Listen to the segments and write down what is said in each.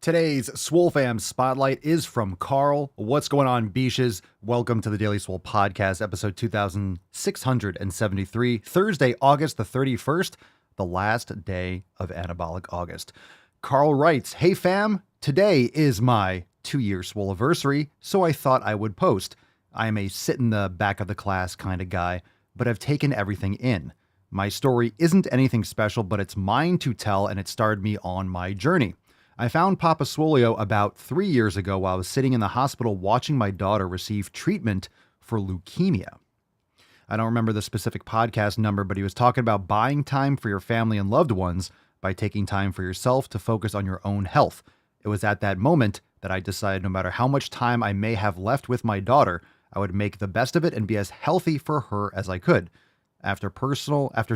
Today's Swole Fam Spotlight is from Carl. What's going on, Beaches? Welcome to the Daily Swole Podcast, episode 2673, Thursday, August the 31st, the last day of Anabolic August. Carl writes, "Hey fam, today is my 2-year Swoleversary, so I thought I would post. I am a sit in the back of the class kind of guy, but I've taken everything in. My story isn't anything special, but it's mine to tell, and it started me on my journey. I found Papa Swolio about 3 years ago while I was sitting in the hospital watching my daughter receive treatment for leukemia. I don't remember the specific podcast number, but he was talking about buying time for your family and loved ones by taking time for yourself to focus on your own health. It was at that moment that I decided no matter how much time I may have left with my daughter, I would make the best of it and be as healthy for her as I could. After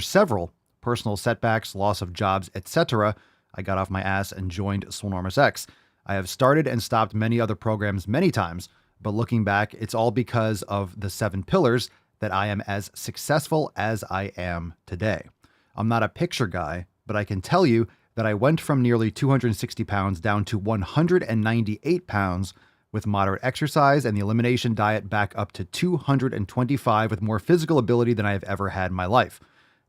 several personal setbacks, loss of jobs, etc., I got off my ass and joined Swolenormous X. I have started and stopped many other programs many times, but looking back, it's all because of the 7 pillars that I am as successful as I am today. I'm not a picture guy, but I can tell you that I went from nearly 260 pounds down to 198 pounds with moderate exercise and the elimination diet back up to 225 with more physical ability than I have ever had in my life.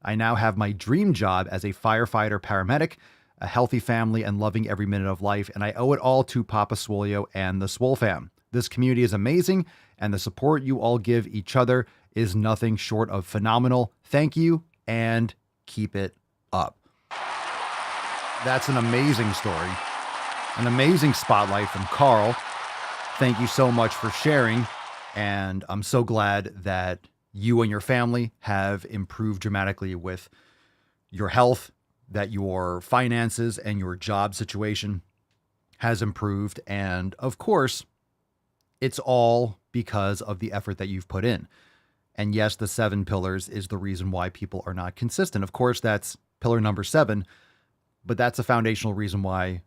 I now have my dream job as a firefighter paramedic, a healthy family, and loving every minute of life, and I owe it all to Papa Swolio and the Swole fam. This community is amazing, and the support you all give each other is nothing short of phenomenal. Thank you, and keep it up." That's an amazing story, an amazing spotlight from Carl. Thank you so much for sharing, and I'm so glad that you and your family have improved dramatically with your health, that your finances and your job situation has improved. And of course, it's all because of the effort that you've put in. And yes, the 7 pillars is the reason why people are not consistent. Of course, that's pillar number 7, but that's a foundational reason why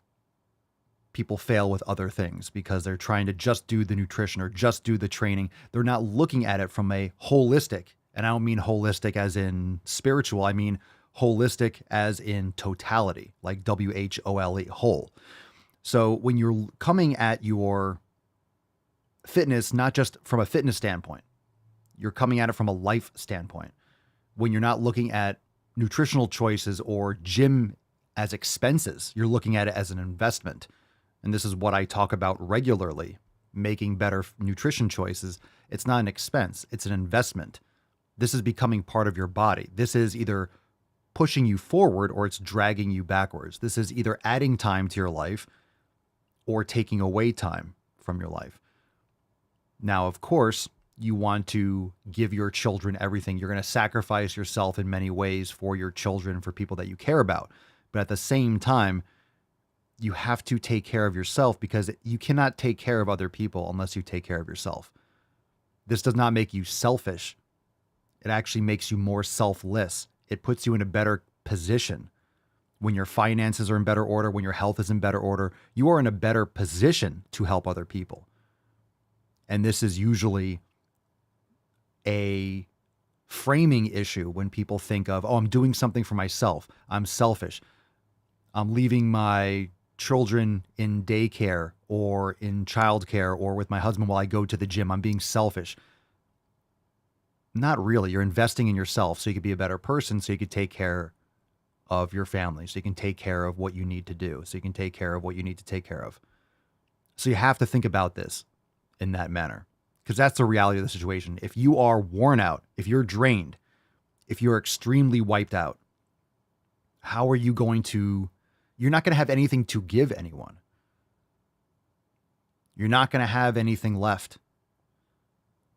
people fail with other things, because they're trying to just do the nutrition or just do the training. They're not looking at it from a holistic, and I don't mean holistic as in spiritual, I mean holistic as in totality, like WHOLE, whole. So when you're coming at your fitness, not just from a fitness standpoint, you're coming at it from a life standpoint. When you're not looking at nutritional choices or gym as expenses, you're looking at it as an investment. And this is what I talk about regularly, making better nutrition choices. It's not an expense, it's an investment. This is becoming part of your body. This is either pushing you forward or it's dragging you backwards. This is either adding time to your life or taking away time from your life. Now, of course, you want to give your children everything. You're going to sacrifice yourself in many ways for your children, for people that you care about. But at the same time, you have to take care of yourself, because you cannot take care of other people unless you take care of yourself. This does not make you selfish. It actually makes you more selfless. It puts you in a better position. When your finances are in better order, when your health is in better order, you are in a better position to help other people. And this is usually a framing issue when people think of, oh, I'm doing something for myself. I'm selfish. I'm leaving my children in daycare or in childcare or with my husband while I go to the gym. I'm being selfish. Not really. You're investing in yourself so you could be a better person, so you could take care of your family, so you can take care of what you need to do, so you can take care of what you need to take care of. So you have to think about this in that manner, because that's the reality of the situation. If you are worn out, if you're drained, if you're extremely wiped out, how are you going to, you're not going to have anything to give anyone. You're not going to have anything left.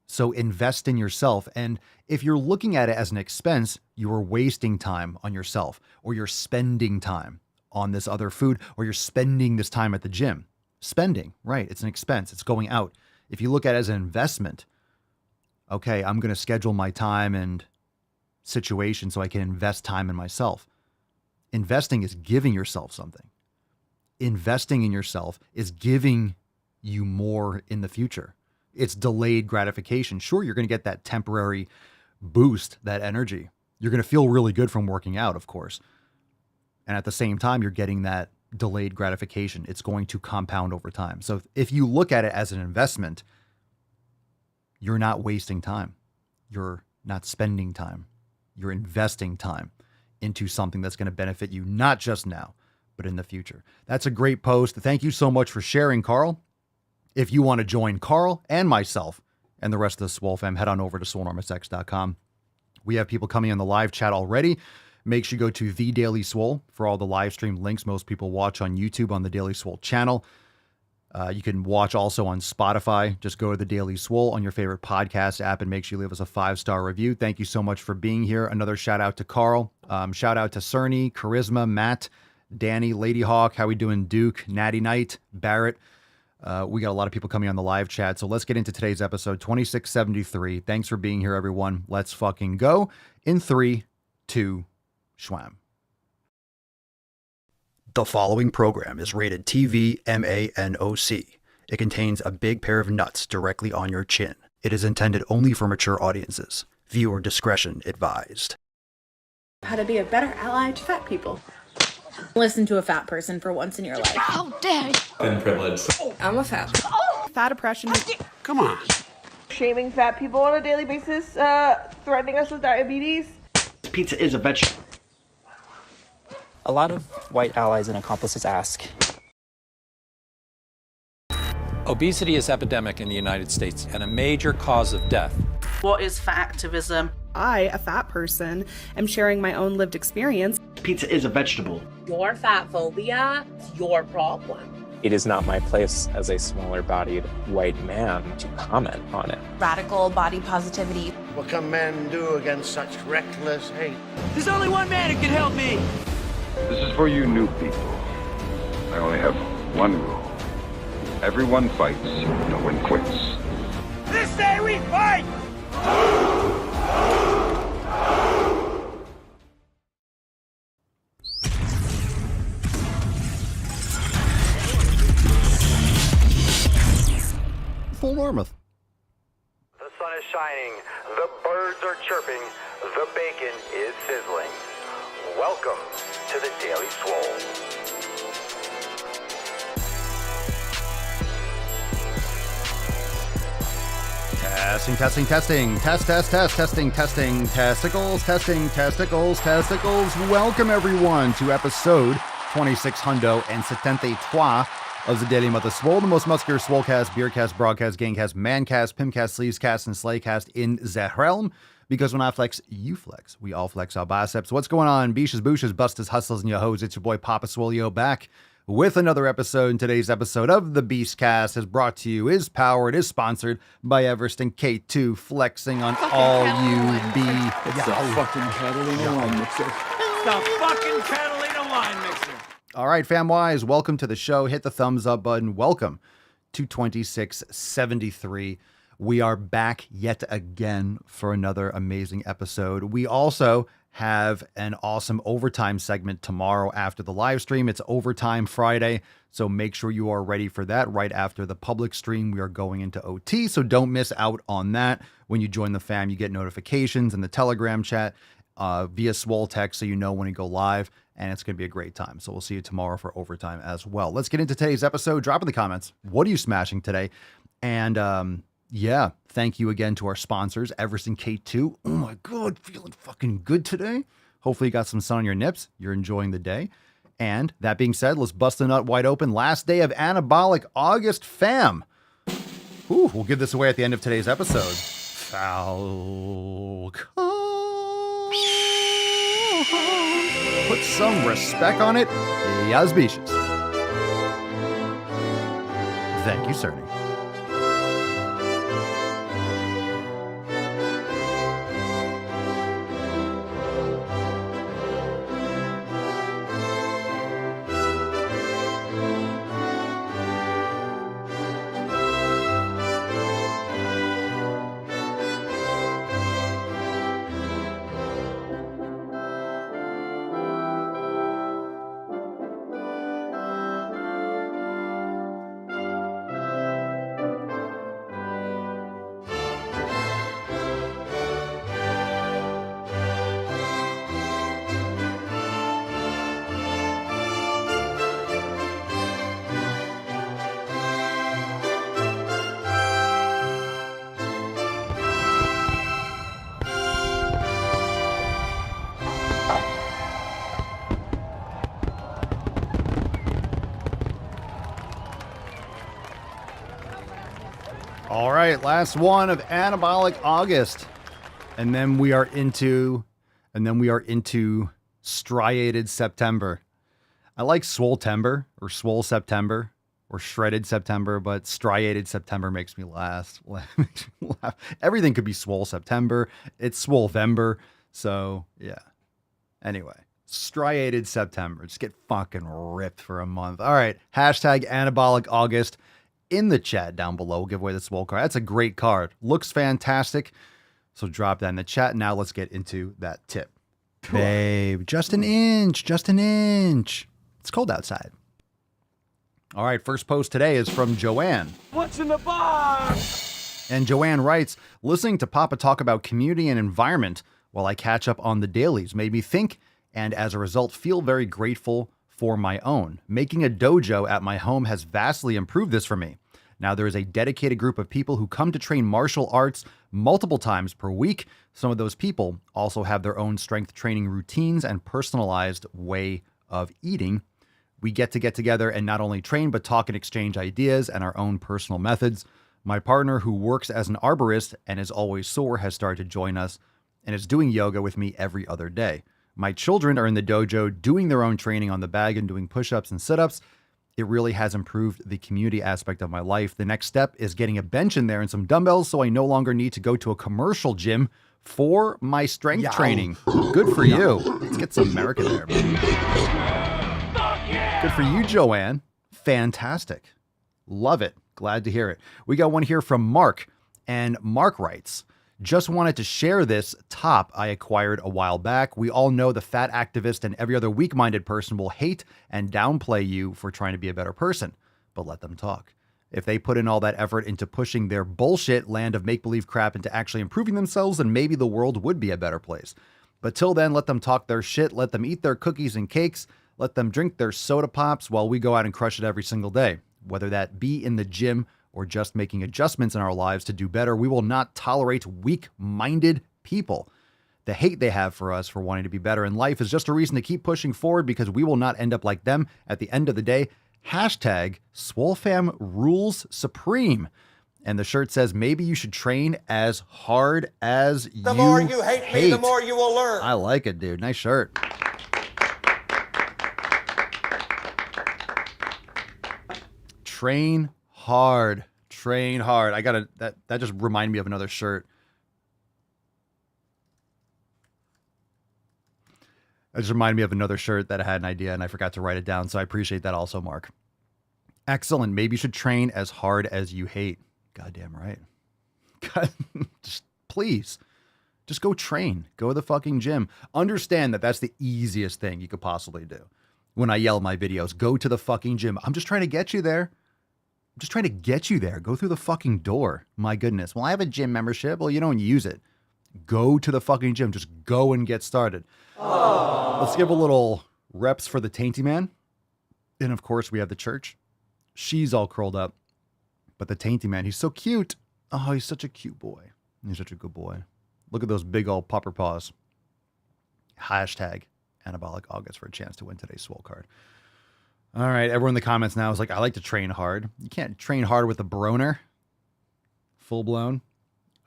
So invest in yourself. And if you're looking at it as an expense, you are wasting time on yourself, or you're spending time on this other food, or you're spending this time at the gym. Spending, right? It's an expense. It's going out. If you look at it as an investment, okay, I'm going to schedule my time and situation so I can invest time in myself. Investing is giving yourself something. Investing in yourself is giving you more in the future. It's delayed gratification. Sure, you're going to get that temporary boost, that energy. You're going to feel really good from working out, of course. And at the same time, you're getting that delayed gratification. It's going to compound over time. So if you look at it as an investment, you're not wasting time. You're not spending time. You're investing time into something that's going to benefit you, not just now, but in the future. That's a great post. Thank you so much for sharing, Carl. If you want to join Carl and myself and the rest of the Swole fam, head on over to swolenormousx.com. We have people coming in the live chat already. Make sure you go to The Daily Swole for all the live stream links most people watch on YouTube on the Daily Swole channel. You can watch also on Spotify. Just go to The Daily Swole on your favorite podcast app and make sure you leave us a 5-star review. Thank you so much for being here. Another shout out to Carl. Shout out to Cerny, Charisma, Matt, Danny, Lady Hawk. How we doing? Duke, Natty Knight, Barrett. We got a lot of people coming on the live chat. So let's get into today's episode 2673. Thanks for being here, everyone. Let's fucking go in 3, 2, Schwam. The following program is rated TV MANOC. It contains a big pair of nuts directly on your chin. It is intended only for mature audiences. Viewer discretion advised. How to be a better ally to fat people. Listen to a fat person for once in your life. How dare you? Been privileged. I'm a fat. Fat oppression. Come on. Shaming fat people on a daily basis, threatening us with diabetes. Pizza is a vegetable. A lot of white allies and accomplices ask. Obesity is epidemic in the United States and a major cause of death. What is fat activism? I, a fat person, am sharing my own lived experience. Pizza is a vegetable. Your fat phobia is your problem. It is not my place as a smaller-bodied white man to comment on it. Radical body positivity. What can men do against such reckless hate? There's only one man who can help me. This is for you new people. I only have one rule. Everyone fights, no one quits. This day we fight! Full Normuth. The sun is shining, the birds are chirping, the bacon is sizzling. Welcome to the Daily Swole. Testing, testing, testing. Test, test, test, testing, testing. Testicles, testing, testicles, testicles. Welcome, everyone, to episode 2673 of the Daily Mother Swole, the most muscular swolecast, beercast, broadcast, gangcast, mancast, pimpcast, sleevescast, and slaycast in the realm. Because when I flex, you flex. We all flex our biceps. What's going on? Beaches, booshes, busters, hustlers, and your hoes. It's your boy Papa Swolio back with another episode. And today's episode of the Beastcast is brought to you, is powered, is sponsored by Everest and K2, flexing on all you be. It's the fucking Catalina wine mixer. It's the fucking Catalina wine mixer. All right, fam-wise, welcome to the show. Hit the thumbs up button. Welcome to 2673. We are back yet again for another amazing episode. We also have an awesome overtime segment tomorrow after the live stream. It's Overtime Friday, so make sure you are ready for that. Right after the public stream, we are going into OT, so don't miss out on that. When you join the fam, you get notifications in the Telegram chat via Swole text, so you know when we go live, and it's going to be a great time. So we'll see you tomorrow for overtime as well. Let's get into today's episode. Drop in the comments, what are you smashing today? And yeah, thank you again to our sponsors, Everest and K2. Oh my God, feeling fucking good today. Hopefully you got some sun on your nips. You're enjoying the day. And that being said, let's bust the nut wide open. Last day of Anabolic August, fam. Ooh, we'll give this away at the end of today's episode. Falcon. Put some respect on it. Yazbishas. Thank you, Cerny. All right, last one of Anabolic August. And then we are into striated September. I like Swoletember or Swole September or Shredded September, but striated September makes me laugh. Everything could be Swole September. It's Swolember. So, yeah. Anyway, striated September. Just get fucking ripped for a month. All right, hashtag Anabolic August in the chat down below. We'll give away the Swole card. That's a great card. Looks fantastic. So drop that in the chat. Now let's get into that tip. Babe, just an inch. It's cold outside. All right, first post today is from Joanne. What's in the box? And Joanne writes, listening to Papa talk about community and environment while I catch up on the dailies made me think, and as a result, feel very grateful for my own. Making a dojo at my home has vastly improved this for me. Now there is a dedicated group of people who come to train martial arts multiple times per week. Some of those people also have their own strength training routines and personalized way of eating. We get together and not only train, but talk and exchange ideas and our own personal methods. My partner, who works as an arborist and is always sore, has started to join us and is doing yoga with me every other day. My children are in the dojo doing their own training on the bag and doing push-ups and sit-ups. It really has improved the community aspect of my life. The next step is getting a bench in there and some dumbbells so I no longer need to go to a commercial gym for my strength training. Good for you. Let's get some America there, man. Good for you, Joanne. Fantastic. Love it. Glad to hear it. We got one here from Mark, and Mark writes, just wanted to share this top I acquired a while back. We all know the fat activist and every other weak-minded person will hate and downplay you for trying to be a better person, but let them talk. If they put in all that effort into pushing their bullshit land of make-believe crap into actually improving themselves, then maybe the world would be a better place. But till then, let them talk their shit, let them eat their cookies and cakes, let them drink their soda pops while we go out and crush it every single day. Whether that be in the gym or just making adjustments in our lives to do better, we will not tolerate weak-minded people. The hate they have for us for wanting to be better in life is just a reason to keep pushing forward because we will not end up like them at the end of the day. Hashtag SwoleFam rules supreme. And the shirt says, maybe you should train as hard as you hate. The more you hate me, the more you will learn. I like it, dude. Nice shirt. Train hard. Train hard. That just reminded me of another shirt. That just reminded me of another shirt that I had an idea and I forgot to write it down. So I appreciate that also, Mark. Excellent. Maybe you should train as hard as you hate. Goddamn right. God, please. Just go train. Go to the fucking gym. Understand that that's the easiest thing you could possibly do. When I yell in my videos, go to the fucking gym. I'm just trying to get you there. I'm just trying to get you there. Go through the fucking door. My goodness. Well, I have a gym membership. Well, you don't use it. Go to the fucking gym. Just go and get started. Aww. Let's give a little reps for the Tainty Man. And of course, we have the church. She's all curled up. But the Tainty Man, he's so cute. Oh, he's such a cute boy. He's such a good boy. Look at those big old popper paws. Hashtag Anabolic August for a chance to win today's Swole card. All right, everyone in the comments now is like, I like to train hard. You can't train hard with a broner. Full blown.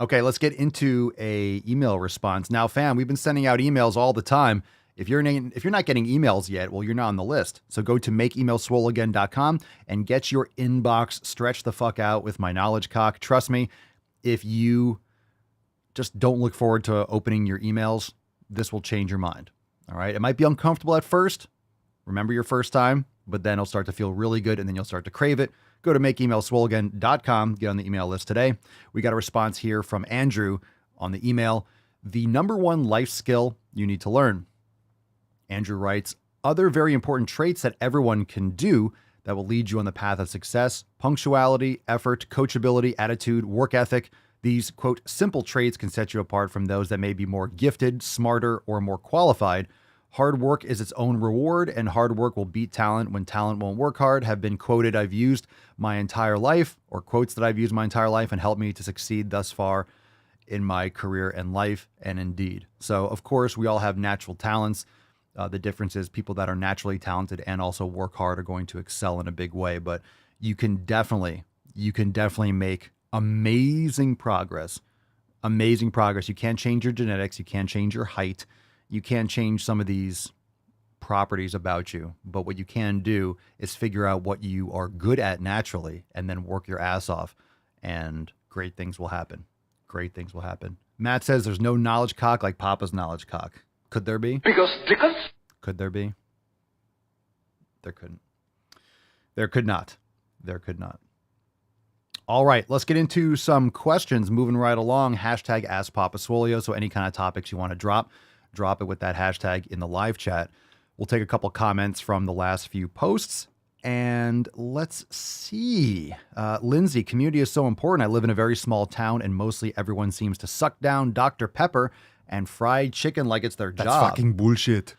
Okay, let's get into a email response. Now, fam, we've been sending out emails all the time. If you're not getting emails yet, well, you're not on the list. So go to makeemailswoleagain.com and get your inbox stretched the fuck out with my knowledge cock. Trust me, if you just don't look forward to opening your emails, this will change your mind. All right. It might be uncomfortable at first. Remember your first time, but then it'll start to feel really good and then you'll start to crave it. Go to makeemailswoleagain.com. Get on the email list today. We got a response here from Andrew on the email. The number one life skill you need to learn. Andrew writes, other very important traits that everyone can do that will lead you on the path of success: punctuality, effort, coachability, attitude, work ethic. These, quote, simple traits can set you apart from those that may be more gifted, smarter, or more qualified. Hard work is its own reward, and hard work will beat talent when talent won't work hard have been quoted I've used my entire life, or quotes that I've used my entire life and helped me to succeed thus far in my career and life, and indeed. So, of course, we all have natural talents. The difference is people that are naturally talented and also work hard are going to excel in a big way, but you can definitely make Amazing progress. Amazing progress. You can't change your genetics. You can't change your height. You can't change some of these properties about you. But what you can do is figure out what you are good at naturally and then work your ass off. And great things will happen. Great things will happen. Matt says there's no knowledge cock like Papa's knowledge cock. Could there be? Could there be? There couldn't. There could not. There could not. All right, let's get into some questions. Moving right along. Hashtag Ask Papa Swolio. So any kind of topics you want to drop it with that hashtag in the live chat. We'll take a couple comments from the last few posts. And let's see. Lindsay, community is so important. I live in a very small town and mostly everyone seems to suck down Dr. Pepper and fried chicken like it's their job. That's fucking bullshit.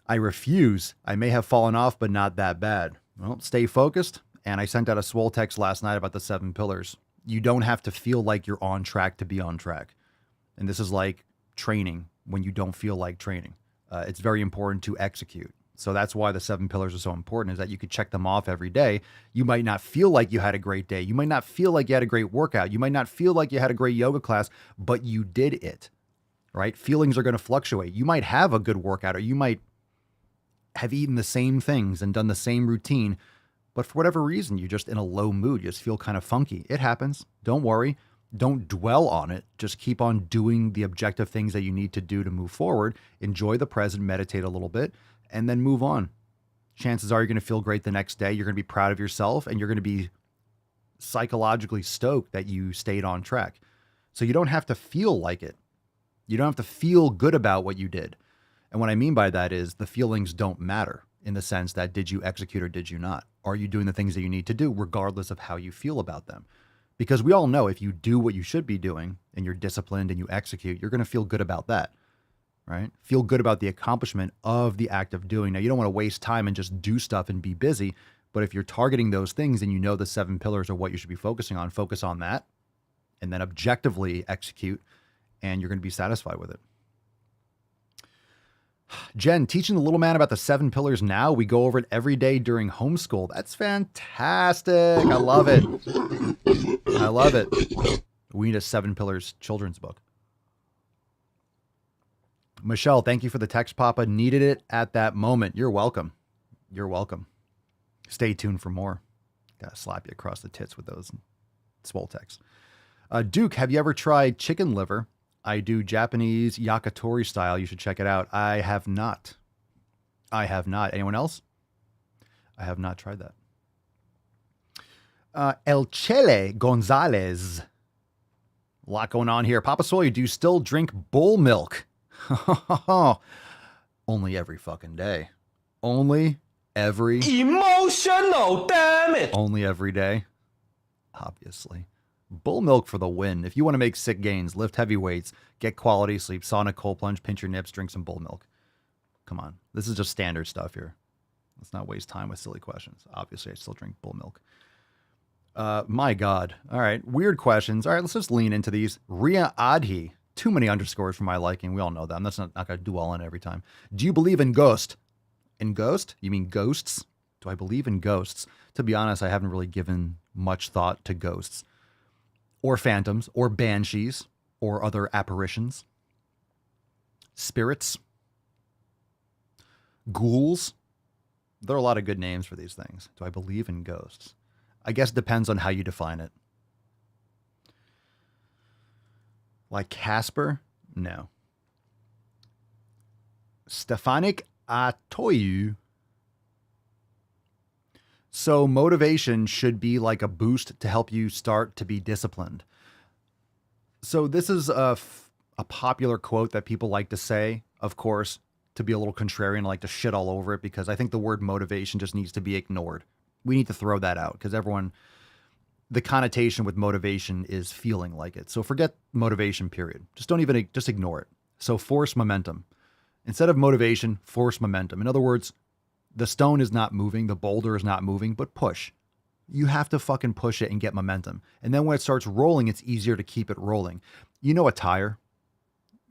I refuse. I may have fallen off, but not that bad. Well, stay focused. And I sent out a swole text last night about the 7 pillars. You don't have to feel like you're on track to be on track. And this is like training when you don't feel like training. It's very important to execute. So that's why the 7 pillars are so important, is that you could check them off every day. You might not feel like you had a great day. You might not feel like you had a great workout. You might not feel like you had a great yoga class, but you did it, right? Feelings are going to fluctuate. You might have a good workout, or you might have eaten the same things and done the same routine, but for whatever reason, you're just in a low mood. You just feel kind of funky. It happens. Don't worry. Don't dwell on it. Just keep on doing the objective things that you need to do to move forward. Enjoy the present, meditate a little bit, and then move on. Chances are you're going to feel great the next day. You're going to be proud of yourself, and you're going to be psychologically stoked that you stayed on track. So you don't have to feel like it. You don't have to feel good about what you did. And what I mean by that is the feelings don't matter, in the sense that did you execute or did you not? Are you doing the things that you need to do regardless of how you feel about them? Because we all know if you do what you should be doing and you're disciplined and you execute, you're going to feel good about that, right? Feel good about the accomplishment of the act of doing. Now, you don't want to waste time and just do stuff and be busy. But if you're targeting those things and you know the 7 pillars are what you should be focusing on, focus on that and then objectively execute, and you're going to be satisfied with it. Jen, teaching the little man about the 7 pillars now. We go over it every day during homeschool. That's fantastic. I love it. I love it. We need a 7 pillars children's book. Michelle, thank you for the text, Papa. Needed it at that moment. You're welcome. You're welcome. Stay tuned for more. Gotta slap you across the tits with those swole texts. Duke, have you ever tried chicken liver? I do Japanese yakitori style. You should check it out. I have not. I have not. Anyone else? I have not tried that. El Chele Gonzalez. A lot going on here. Papa Swole, do you still drink bull milk? Only every fucking day. Only every... Emotional, damn it! Only every day. Obviously. Bull milk for the win. If you want to make sick gains, lift heavy weights, get quality sleep, sauna, cold plunge, pinch your nips, drink some bull milk. Come on. This is just standard stuff here. Let's not waste time with silly questions. Obviously, I still drink bull milk. My God. All right. Weird questions. All right, let's just lean into these. Ria Adhi. Too many underscores for my liking. We all know them. That's not going to dwell on it every time. Do you believe in ghost? In ghost? You mean ghosts? Do I believe in ghosts? To be honest, I haven't really given much thought to ghosts. Or phantoms, or banshees, or other apparitions. Spirits. Ghouls. There are a lot of good names for these things. Do I believe in ghosts? I guess it depends on how you define it. Like Casper? No. Stefanik Atoyu. So motivation should be like a boost to help you start to be disciplined. So this is a popular quote that people like to say, of course, to be a little contrarian, like to shit all over it, because I think the word motivation just needs to be ignored. We need to throw that out because everyone, the connotation with motivation is feeling like it. So forget motivation, period. Just ignore it. So force momentum. Instead of motivation, force momentum. In other words, the stone is not moving, the boulder is not moving, but push. You have to fucking push it and get momentum. And then when it starts rolling, it's easier to keep it rolling. You know a tire,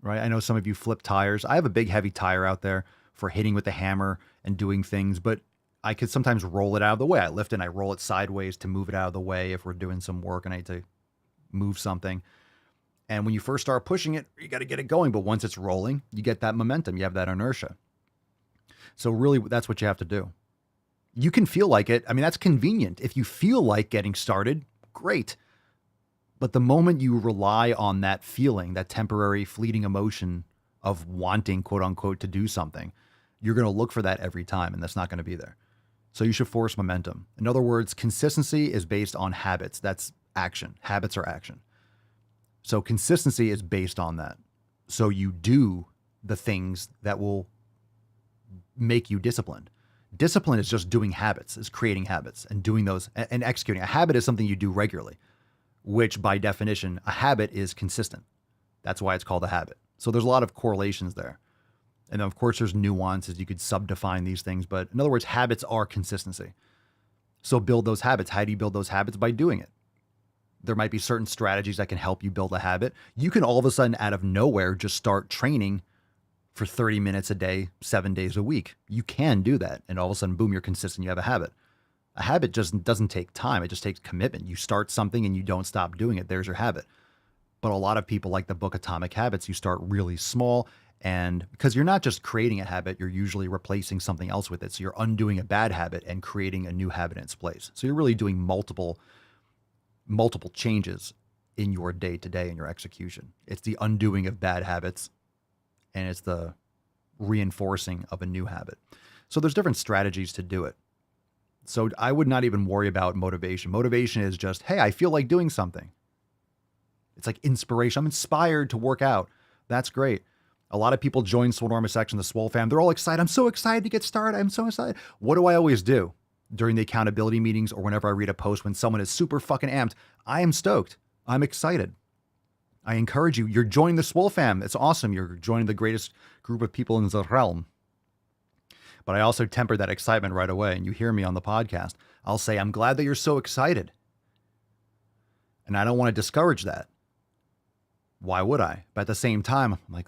right? I know some of you flip tires. I have a big heavy tire out there for hitting with the hammer and doing things, but I could sometimes roll it out of the way. I lift it and I roll it sideways to move it out of the way if we're doing some work and I need to move something. And when you first start pushing it, you got to get it going. But once it's rolling, you get that momentum. You have that inertia. So really, that's what you have to do. You can feel like it. I mean, that's convenient. If you feel like getting started, great. But the moment you rely on that feeling, that temporary fleeting emotion of wanting, quote unquote, to do something, you're going to look for that every time, and that's not going to be there. So you should force momentum. In other words, consistency is based on habits. That's action. Habits are action. So consistency is based on that. So you do the things that will make you disciplined. Discipline is just doing habits, is creating habits and doing those and executing. A habit is something you do regularly, which by definition, a habit is consistent. That's why it's called a habit. So there's a lot of correlations there. And then of course there's nuances. You could subdefine these things, but in other words, habits are consistency. So build those habits. How do you build those habits? By doing it. There might be certain strategies that can help you build a habit. You can all of a sudden out of nowhere just start training for 30 minutes a day, 7 days a week. You can do that. And all of a sudden, boom, you're consistent. You have a habit. A habit just doesn't take time. It just takes commitment. You start something and you don't stop doing it. There's your habit. But a lot of people like the book Atomic Habits. You start really small, and because you're not just creating a habit, you're usually replacing something else with it. So you're undoing a bad habit and creating a new habit in its place. So you're really doing multiple changes in your day-to-day in your execution. It's the undoing of bad habits, and it's the reinforcing of a new habit. So there's different strategies to do it. So I would not even worry about motivation. Motivation is just, hey, I feel like doing something. It's like inspiration. I'm inspired to work out. That's great. A lot of people join Swolenormous Section, the Swole fam. They're all excited. I'm so excited to get started. I'm so excited. What do I always do during the accountability meetings or whenever I read a post when someone is super fucking amped? I am stoked. I'm excited. I encourage you. You're joining the Swole fam. It's awesome. You're joining the greatest group of people in the realm. But I also temper that excitement right away. And you hear me on the podcast. I'll say, I'm glad that you're so excited. And I don't want to discourage that. Why would I? But at the same time, I'm like,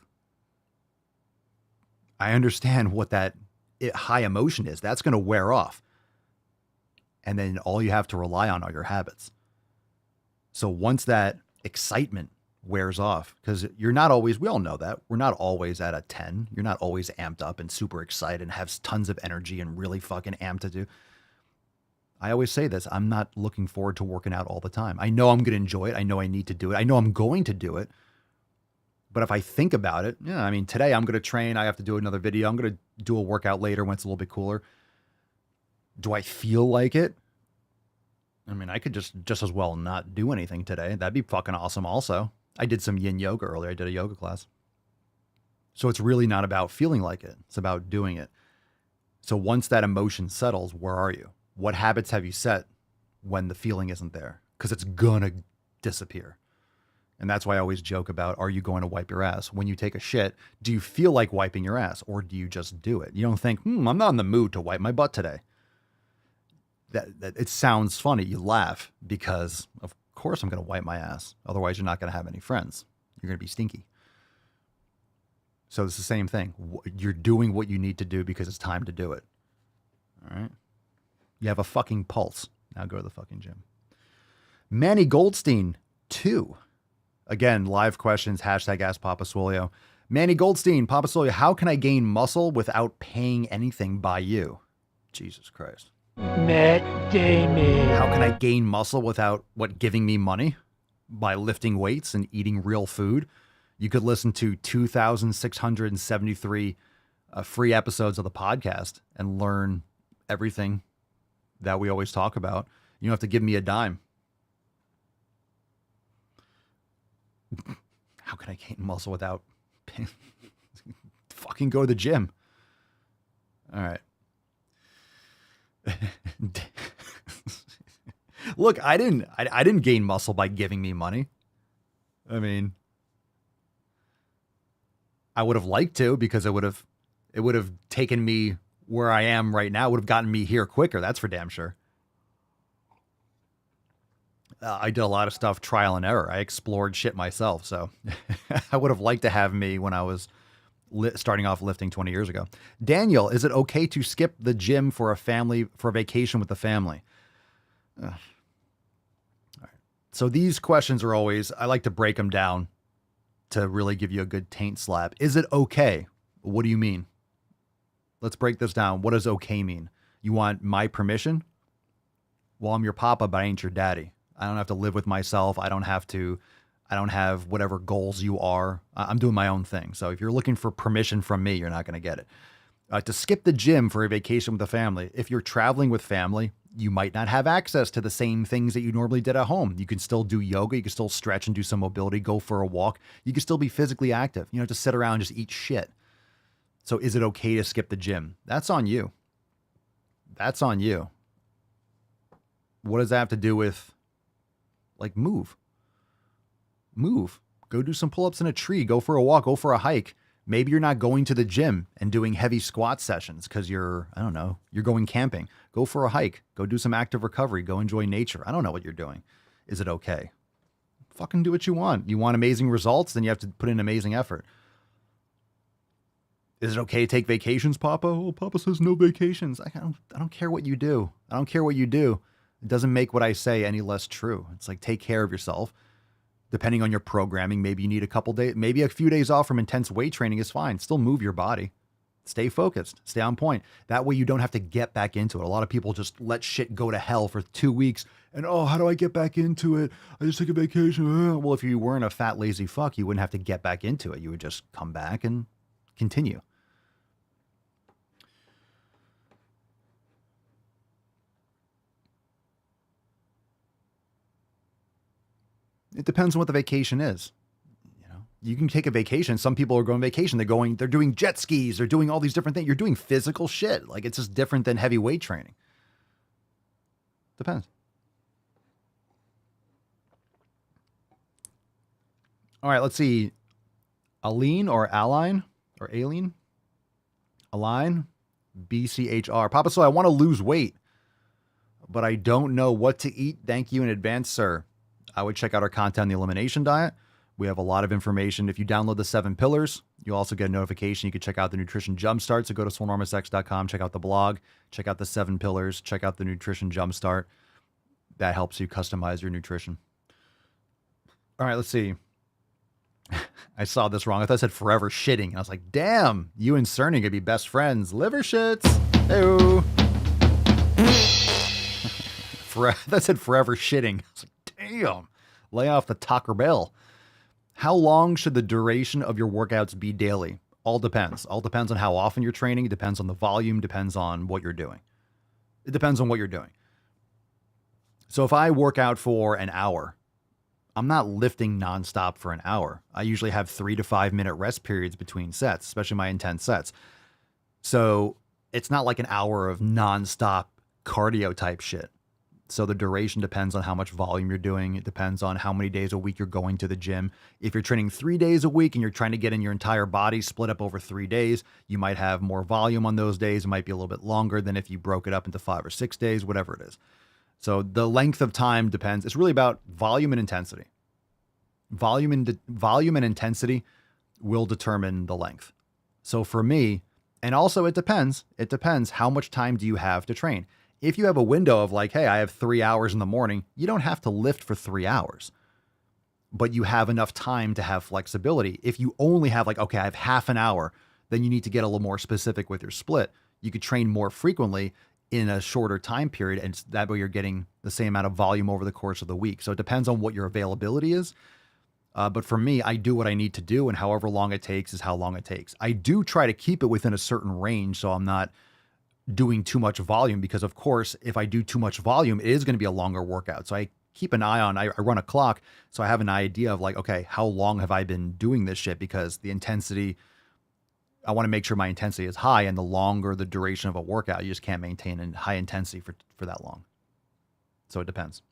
I understand what that high emotion is. That's going to wear off. And then all you have to rely on are your habits. So once that excitement wears off, because you're not always, we all know that, we're not always at a 10. You're not always amped up and super excited and have tons of energy and really fucking amped to do. I always say this, I'm not looking forward to working out all the time. I know I'm going to enjoy it. I know I need to do it. I know I'm going to do it. But if I think about it, yeah, I mean, today I'm going to train. I have to do another video. I'm going to do a workout later when it's a little bit cooler. Do I feel like it? I mean, I could just as well not do anything today. That'd be fucking awesome also. I did some yin yoga earlier. I did a yoga class. So it's really not about feeling like it. It's about doing it. So once that emotion settles, where are you? What habits have you set when the feeling isn't there? Because it's going to disappear. And that's why I always joke about, are you going to wipe your ass? When you take a shit, do you feel like wiping your ass, or do you just do it? You don't think, I'm not in the mood to wipe my butt today. That it sounds funny. You laugh because, of course, I'm going to wipe my ass. Otherwise, you're not going to have any friends. You're going to be stinky. So it's the same thing. You're doing what you need to do because it's time to do it. All right? You have a fucking pulse. Now go to the fucking gym. Manny Goldstein, 2. Again, live questions, hashtag Ask Papa Swolio. Manny Goldstein, Papa Swolio, how can I gain muscle without paying anything by you? Jesus Christ. Matt Damon. How can I gain muscle without giving me money? By lifting weights and eating real food? You could listen to 2,673 free episodes of the podcast and learn everything that we always talk about. You don't have to give me a dime. How can I gain muscle without paying? Fucking go to the gym. All right. Look, I didn't gain muscle by giving me money. I mean, I would have liked to, because it would have taken me where I am right now. It would have gotten me here quicker. That's for damn sure. I did a lot of stuff trial and error. I explored shit myself. So I would have liked to have me when I was starting off lifting 20 years ago. Daniel, is it okay to skip the gym for a vacation with the family? All right. So these questions are always, I like to break them down to really give you a good taint slap. Is it okay? What do you mean? Let's break this down. What does okay mean? You want my permission? Well, I'm your papa, but I ain't your daddy. I don't have to live with myself. I don't have whatever goals you are. I'm doing my own thing. So if you're looking for permission from me, you're not going to get it. To skip the gym for a vacation with the family. If you're traveling with family, you might not have access to the same things that you normally did at home. You can still do yoga. You can still stretch and do some mobility, go for a walk. You can still be physically active. You don't have to sit around and just eat shit. So is it okay to skip the gym? That's on you. That's on you. What does that have to do with, like, move? Move. Go do some pull-ups in a tree. Go for a walk. Go for a hike. Maybe you're not going to the gym and doing heavy squat sessions because you're going camping. Go for a hike. Go do some active recovery. Go enjoy nature. I don't know what you're doing. Is it okay? Fucking do what you want. You want amazing results, then you have to put in amazing effort. Is it okay to take vacations, Papa? Oh, Papa says no vacations. I don't care what you do. I don't care what you do. It doesn't make what I say any less true. It's like, take care of yourself. Depending on your programming, maybe you need a couple days, maybe a few days off from intense weight training is fine. Still move your body. Stay focused. Stay on point. That way you don't have to get back into it. A lot of people just let shit go to hell for 2 weeks and, oh, how do I get back into it? I just took a vacation. Well, if you weren't a fat, lazy fuck, you wouldn't have to get back into it. You would just come back and continue. It depends on what the vacation is. You know, you can take a vacation. Some people are going on vacation. They're doing jet skis. They're doing all these different things. You're doing physical shit. Like, it's just different than heavy weight training. Depends. All right, let's see. Aline or Aline or Aileen? Aline, BCHR. Papa, so I want to lose weight, but I don't know what to eat. Thank you in advance, sir. I would check out our content on the elimination diet. We have a lot of information. If you download the 7 pillars, you'll also get a notification. You can check out the nutrition jumpstart. So go to swolenormousx.com, check out the blog, check out the 7 pillars, check out the nutrition jumpstart. That helps you customize your nutrition. All right, let's see. I saw this wrong. I thought I said forever shitting. I was like, damn, you and Cerny could be best friends. Liver shits. Hey-oo. That said forever shitting. I was like, damn, lay off the Taco Bell. How long should the duration of your workouts be daily? All depends. All depends on how often you're training. It depends on the volume. Depends on what you're doing. It depends on what you're doing. So if I work out for an hour, I'm not lifting nonstop for an hour. I usually have 3 to 5 minute rest periods between sets, especially my intense sets. So it's not like an hour of nonstop cardio type shit. So the duration depends on how much volume you're doing. It depends on how many days a week you're going to the gym. If you're training 3 days a week and you're trying to get in your entire body split up over 3 days, you might have more volume on those days. It might be a little bit longer than if you broke it up into 5 or 6 days, whatever it is. So the length of time depends. It's really about volume and intensity. Volume and intensity will determine the length. So for me, and also it depends how much time do you have to train. If you have a window of like, hey, I have 3 hours in the morning, you don't have to lift for 3 hours, but you have enough time to have flexibility. If you only have like, okay, I have half an hour, then you need to get a little more specific with your split. You could train more frequently in a shorter time period, and that way you're getting the same amount of volume over the course of the week. So it depends on what your availability is. But for me, I do what I need to do, and however long it takes is how long it takes. I do try to keep it within a certain range, so I'm not doing too much volume, because of course, if I do too much volume, it is going to be a longer workout. So I keep an eye on, I run a clock, so I have an idea of like, okay, how long have I been doing this shit? Because the intensity, I want to make sure my intensity is high, and the longer the duration of a workout, you just can't maintain a high intensity for that long. So it depends.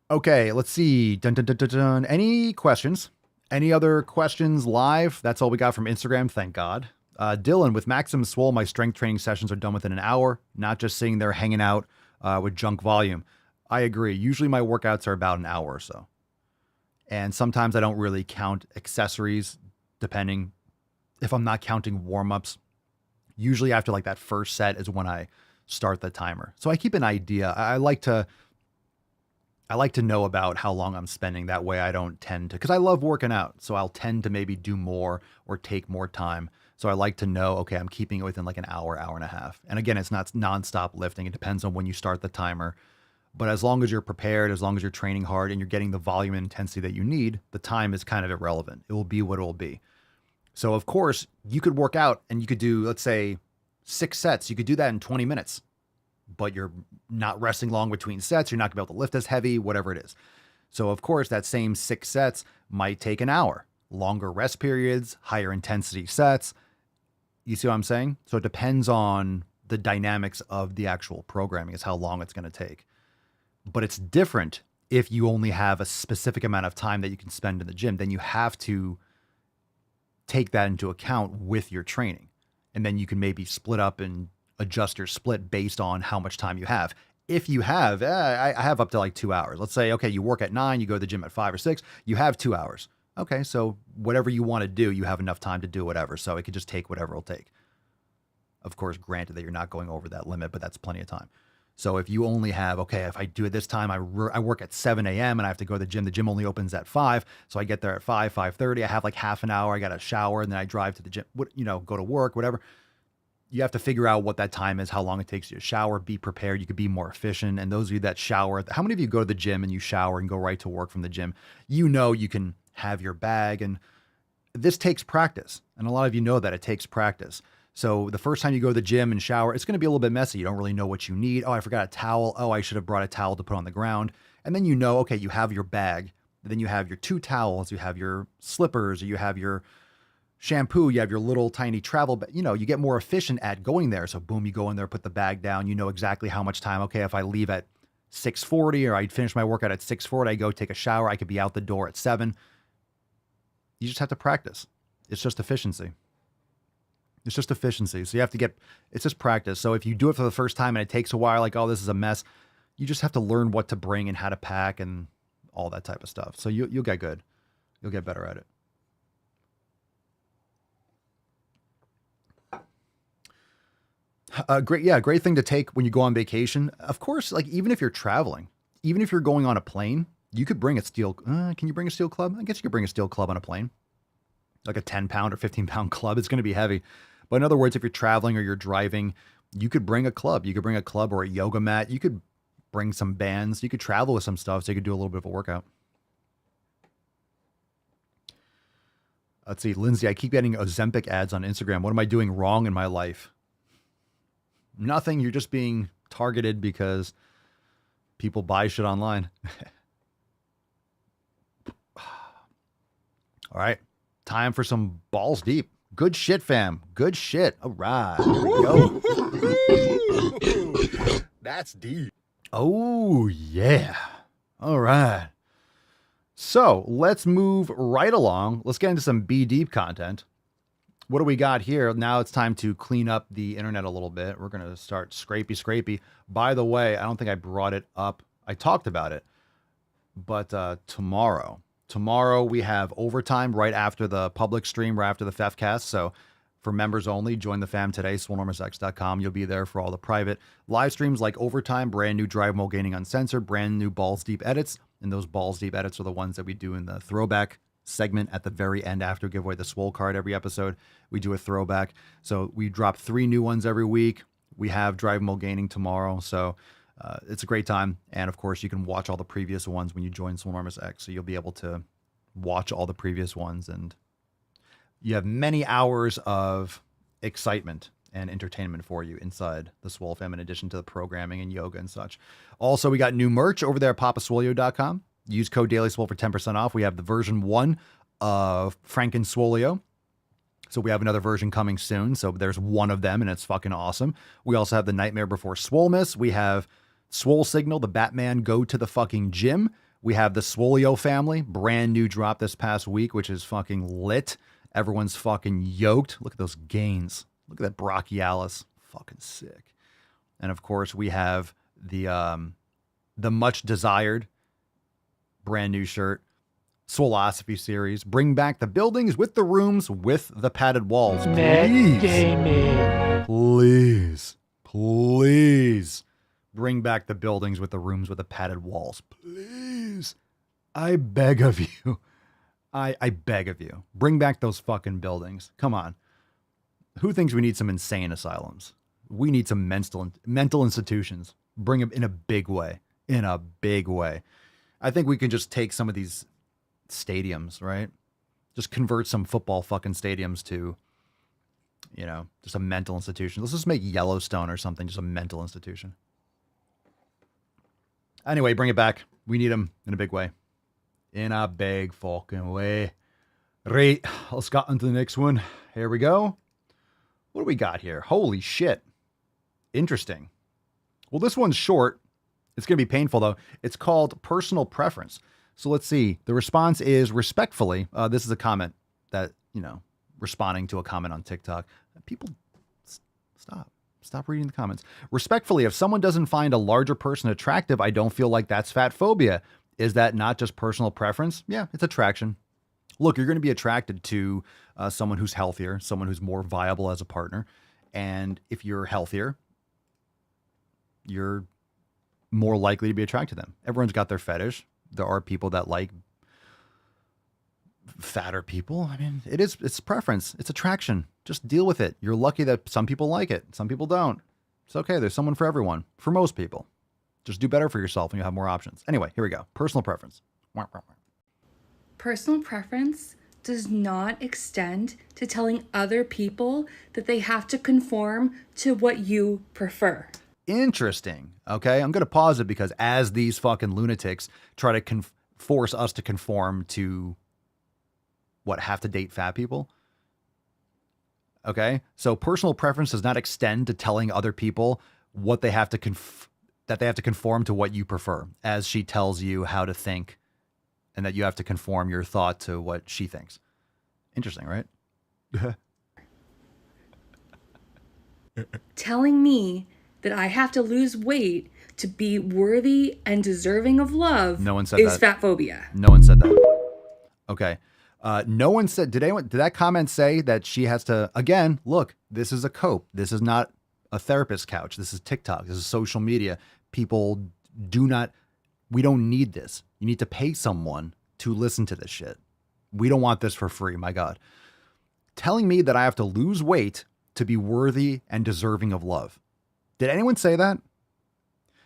Okay, let's see. Dun, dun, dun, dun, dun. Any questions? Any other questions live? That's all we got from Instagram, thank God. Dylan, with Maximum Swole, my strength training sessions are done within an hour, not just sitting there hanging out with junk volume. I agree. Usually my workouts are about an hour or so. And sometimes I don't really count accessories, depending if I'm not counting warm-ups. Usually after like that first set is when I start the timer. So I keep an idea. I like to I like to know about how long I'm spending. That way I don't tend to, because I love working out. So I'll tend to maybe do more or take more time. So I like to know, okay, I'm keeping it within like an hour, hour and a half. And again, it's not nonstop lifting. It depends on when you start the timer. But as long as you're prepared, as long as you're training hard and you're getting the volume and intensity that you need, the time is kind of irrelevant. It will be what it will be. So of course, you could work out and you could do, let's say, 6 sets. You could do that in 20 minutes, but you're not resting long between sets. You're not gonna be able to lift as heavy, whatever it is. So of course, that same 6 sets might take an hour, longer rest periods, higher intensity sets. You see what I'm saying? So it depends on the dynamics of the actual programming is how long it's going to take. But it's different if you only have a specific amount of time that you can spend in the gym. Then you have to take that into account with your training. And then you can maybe split up and adjust your split based on how much time you have. If you have, I have up to like 2 hours. Let's say, okay, you work at 9, you go to the gym at 5 or 6, you have 2 hours. Okay, so whatever you want to do, you have enough time to do whatever. So it could just take whatever it'll take. Of course, granted that you're not going over that limit, but that's plenty of time. So if you only have, okay, if I do it this time, I work at 7 a.m. and I have to go to the gym. The gym only opens at 5. So I get there at 5:30. I have like half an hour. I got to shower and then I drive to the gym, go to work, whatever. You have to figure out what that time is, how long it takes you to shower, be prepared. You could be more efficient. And those of you that shower, how many of you go to the gym and you shower and go right to work from the gym? You know, you can have your bag, and this takes practice. And a lot of you know that it takes practice. So the first time you go to the gym and shower, it's going to be a little bit messy. You don't really know what you need. Oh, I forgot a towel. Oh, I should have brought a towel to put on the ground. And then you know, okay, you have your bag. And then you have your 2 towels. You have your slippers. Or you have your shampoo. You have your little tiny travel bag. You get more efficient at going there. So boom, you go in there, put the bag down. You know exactly how much time. Okay, if I leave at 6:40 or I finish my workout at 6:40, I go take a shower. I could be out the door at 7. You just have to practice. It's just efficiency. It's just efficiency. So you have to it's just practice. So if you do it for the first time and it takes a while, like, oh, this is a mess, you just have to learn what to bring and how to pack and all that type of stuff. So you'll get good. You'll get better at it. Great thing to take when you go on vacation. Of course, like even if you're traveling, even if you're going on a plane, you could bring a steel. Can you bring a steel club? I guess you could bring a steel club on a plane, like a 10-pound or 15-pound club. It's going to be heavy. But in other words, if you're traveling or you're driving, you could bring a club. You could bring a club or a yoga mat. You could bring some bands. You could travel with some stuff so you could do a little bit of a workout. Let's see, Lindsay, I keep getting Ozempic ads on Instagram. What am I doing wrong in my life? Nothing. You're just being targeted because people buy shit online. All right. Time for some balls deep. Good shit, fam. Good shit. All right. Here we go. That's deep. Oh, yeah. All right. So let's move right along. Let's get into some Be Deep content. What do we got here? Now it's time to clean up the internet a little bit. We're going to start scrapey. By the way, I don't think I brought it up. I talked about it. But tomorrow we have overtime right after the public stream, right after the FEFcast. So for members only, join the fam today, swolenormousx.com. You'll be there for all the private live streams like overtime, brand new Drive Mole Gaining Uncensored, brand new Balls Deep edits. And those Balls Deep edits are the ones that we do in the Throwback segment at the very end after we give away the Swole card every episode. We do a Throwback. So we drop 3 new ones every week. We have Drive Mole Gaining tomorrow. So it's a great time. And of course, you can watch all the previous ones when you join Swolenormous X. So you'll be able to watch all the previous ones. And you have many hours of excitement and entertainment for you inside the Swole fam, in addition to the programming and yoga and such. Also, we got new merch over there at papaswolio.com. Use code Daily Swole for 10% off. We have the version 1 of Franken Swolio. So we have another version coming soon. So there's one of them and it's fucking awesome. We also have the Nightmare Before Swolemas. We have Swole Signal, the Batman Go to the fucking Gym. We have the Swolio family, brand new drop this past week, which is fucking lit. Everyone's fucking yoked. Look at those gains. Look at that brachialis. Fucking sick. And of course, we have the much desired brand new shirt, Swolosophy series. Bring back the buildings with the rooms with the padded walls. Please. Damon. Please Bring back the buildings with the rooms with the padded walls. Please. I beg of you. I beg of you. Bring back those fucking buildings. Come on. Who thinks we need some insane asylums? We need some mental institutions. Bring them in a big way. In a big way. I think we can just take some of these stadiums, right? Just convert some football fucking stadiums to, you know, just a mental institution. Let's just make Yellowstone or something just a mental institution. Anyway, bring it back. We need them in a big way. In a big fucking way. Right, let's get into the next one. Here we go. What do we got here? Holy shit. Interesting. Well, this one's short. It's going to be painful, though. It's called personal preference. So let's see. The response is respectfully. This is a comment that, you know, responding to a comment on TikTok. People, stop reading the comments. Respectfully, if someone doesn't find a larger person attractive, I don't feel like that's fat phobia. Is that not just personal preference? Yeah, it's attraction. Look, you're going to be attracted to someone who's healthier, someone who's more viable as a partner. And if you're healthier, you're more likely to be attracted to them. Everyone's got their fetish. There are people that like fatter people. I mean, it's preference. It's attraction. Just deal with it. You're lucky that some people like it. Some people don't. It's okay. There's someone for everyone. For most people. Just do better for yourself and you'll have more options. Anyway, here we go. Personal preference. Personal preference does not extend to telling other people that they have to conform to what you prefer. Interesting. Okay, I'm going to pause it because as these fucking lunatics try to force us to conform to what, have to date fat people. Okay, so personal preference does not extend to telling other people what they have to that they have to conform to what you prefer, as she tells you how to think and that you have to conform your thought to what she thinks. Interesting, right? Telling me that I have to lose weight to be worthy and deserving of love no one said is that. fat phobia. No one said that. Okay. No one said, did that comment say that she has to, again, look, this is a cope. This is not a therapist couch. This is TikTok. This is social media. People we don't need this. You need to pay someone to listen to this shit. We don't want this for free. My God. Telling me that I have to lose weight to be worthy and deserving of love. Did anyone say that?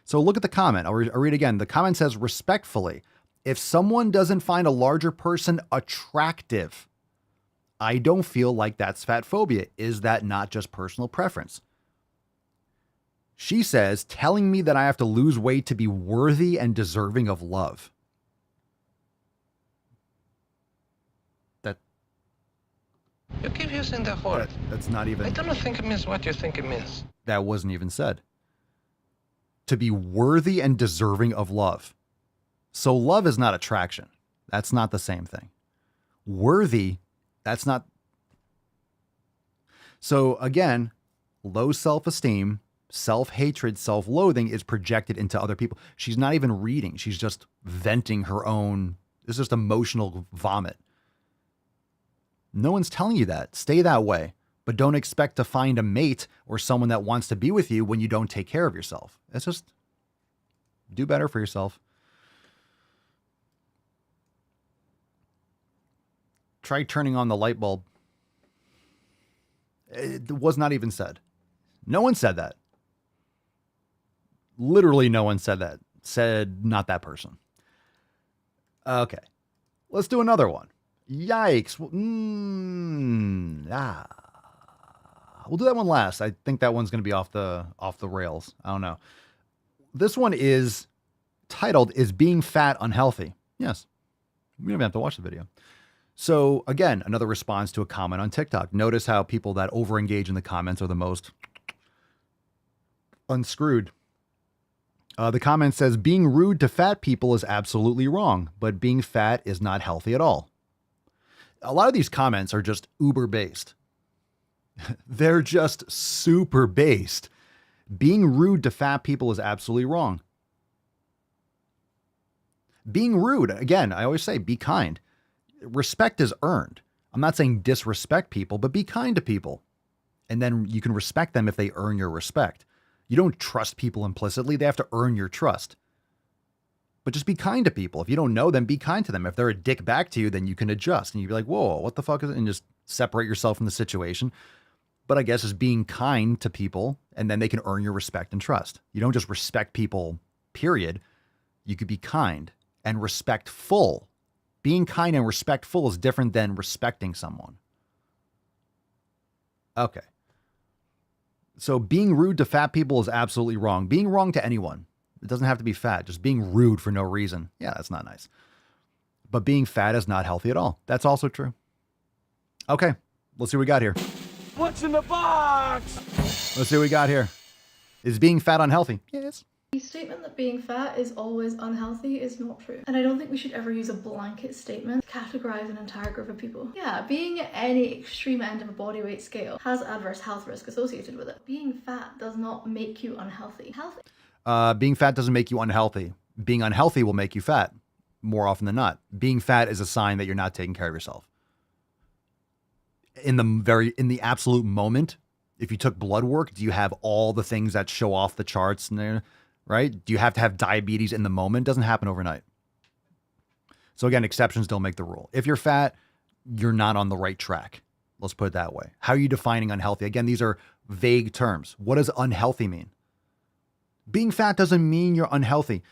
So look at the comment. I'll read again. The comment says, respectfully, if someone doesn't find a larger person attractive, I don't feel like that's fat phobia. Is that not just personal preference? She says, telling me that I have to lose weight to be worthy and deserving of love. You keep using the word. That's not even... I don't think it means what you think it means. That wasn't even said. To be worthy and deserving of love. So love is not attraction. That's not the same thing. Worthy, that's not... So again, low self-esteem, self-hatred, self-loathing is projected into other people. She's not even reading. She's just venting her own... It's just emotional vomit. No one's telling you that. Stay that way. But don't expect to find a mate or someone that wants to be with you when you don't take care of yourself. It's just do better for yourself. Try turning on the light bulb. It was not even said. No one said that. Literally no one said that. Said not that person. Okay. Let's do another one. Yikes. We'll do that one last. I think that one's going to be off the rails. I don't know. This one is titled, Is Being Fat Unhealthy? Yes. We don't even have to watch the video. So again, another response to a comment on TikTok. Notice how people that overengage in the comments are the most unscrewed. The comment says, being rude to fat people is absolutely wrong, but being fat is not healthy at all. A lot of these comments are just uber based. They're just super based. Being rude to fat people is absolutely wrong. Being rude, again, I always say, be kind. Respect is earned. I'm not saying disrespect people, but be kind to people. And then you can respect them if they earn your respect. You don't trust people implicitly. They have to earn your trust. But just be kind to people. If you don't know them, be kind to them. If they're a dick back to you, then you can adjust. And you'd be like, whoa, what the fuck is it? And just separate yourself from the situation. But I guess just being kind to people, and then they can earn your respect and trust. You don't just respect people, period. You could be kind and respectful. Being kind and respectful is different than respecting someone. Okay. So being rude to fat people is absolutely wrong. Being wrong to anyone. It doesn't have to be fat. Just being rude for no reason. Yeah, that's not nice. But being fat is not healthy at all. That's also true. Okay. Let's see what we got here. What's in the box? Let's see what we got here. Is being fat unhealthy? Yes. The statement that being fat is always unhealthy is not true. And I don't think we should ever use a blanket statement to categorize an entire group of people. Yeah, being at any extreme end of a body weight scale has adverse health risk associated with it. Being fat does not make you unhealthy. Being fat doesn't make you unhealthy. Being unhealthy will make you fat more often than not. Being fat is a sign that you're not taking care of yourself. In the absolute moment, if you took blood work, do you have all the things that show off the charts? Right? Do you have to have diabetes in the moment? It doesn't happen overnight. So again, exceptions don't make the rule. If you're fat, you're not on the right track. Let's put it that way. How are you defining unhealthy? Again, these are vague terms. What does unhealthy mean? Being fat doesn't mean you're unhealthy.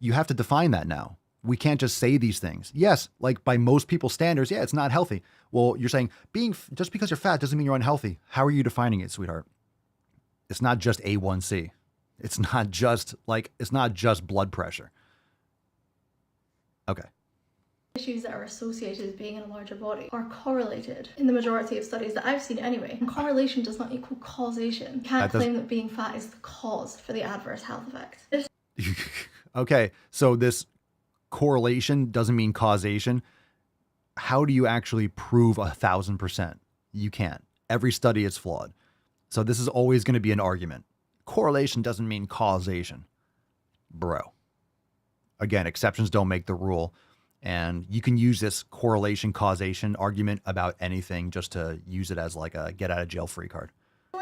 You have to define that now. We can't just say these things. Yes, like by most people's standards, yeah, it's not healthy. Well, you're saying just because you're fat doesn't mean you're unhealthy. How are you defining it, sweetheart? It's not just A1C. It's not just blood pressure. Okay. Issues that are associated with being in a larger body are correlated in the majority of studies that I've seen anyway. And correlation does not equal causation. You can't claim that being fat is the cause for the adverse health effects. Okay, so this correlation doesn't mean causation. How do you actually prove 1,000%? You can't. Every study is flawed. So this is always going to be an argument. Correlation doesn't mean causation. Bro. Again, exceptions don't make the rule. And you can use this correlation causation argument about anything just to use it as like a get out of jail free card.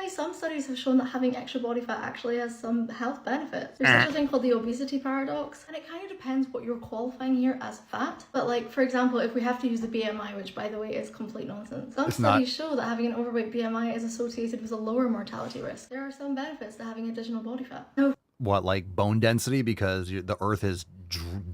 Some studies have shown that having extra body fat actually has some health benefits. There's such a thing called the obesity paradox, and it kind of depends what you're qualifying here as fat. But like, for example, if we have to use the BMI, which by the way is complete nonsense, some studies show that having an overweight BMI is associated with a lower mortality risk. There are some benefits to having additional body fat. No. What, like bone density because the earth is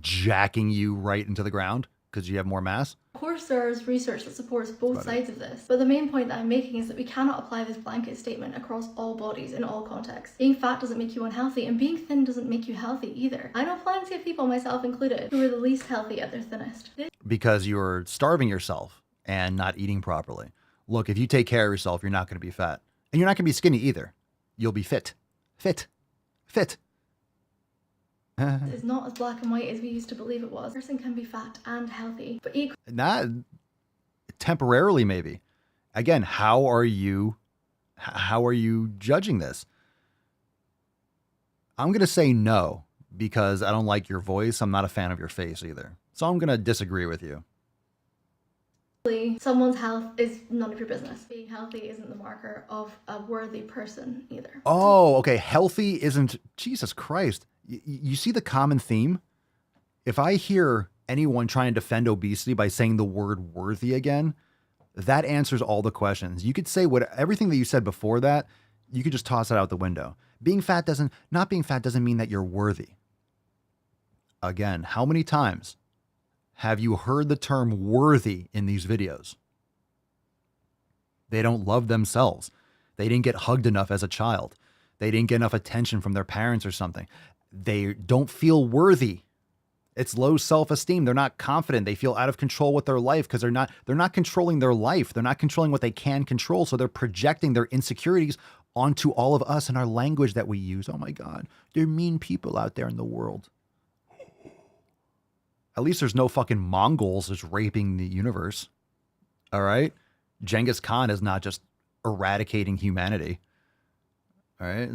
jacking you right into the ground because you have more mass? Of course, there's research that supports both sides of this, but the main point that I'm making is that we cannot apply this blanket statement across all bodies in all contexts. Being fat doesn't make you unhealthy, and being thin doesn't make you healthy either. I know plenty of people, myself included, who are the least healthy at their thinnest. Because you're starving yourself and not eating properly. Look, if you take care of yourself, you're not going to be fat. And you're not going to be skinny either. You'll be fit. Fit. It's not as black and white as we used to believe it was. A person can be fat and healthy, but equally. Not temporarily, maybe. Again, how are you judging this? I'm going to say no because I don't like your voice. I'm not a fan of your face either. So I'm going to disagree with you. Someone's health is none of your business. Being healthy isn't the marker of a worthy person either. Oh, okay. Healthy isn't, Jesus Christ. You see the common theme? If I hear anyone trying to defend obesity by saying the word worthy again, that answers all the questions. You could say everything that you said before that, you could just toss it out the window. Not being fat doesn't mean that you're worthy. Again, how many times have you heard the term worthy in these videos? They don't love themselves. They didn't get hugged enough as a child. They didn't get enough attention from their parents or something. They don't feel worthy. It's low self-esteem. They're not confident. They feel out of control with their life because they're not controlling their life. They're not controlling what they can control. So they're projecting their insecurities onto all of us and our language that we use. Oh my God, there are mean people out there in the world. At least there's no fucking Mongols just raping the universe. All right? Genghis Khan is not just eradicating humanity. All right?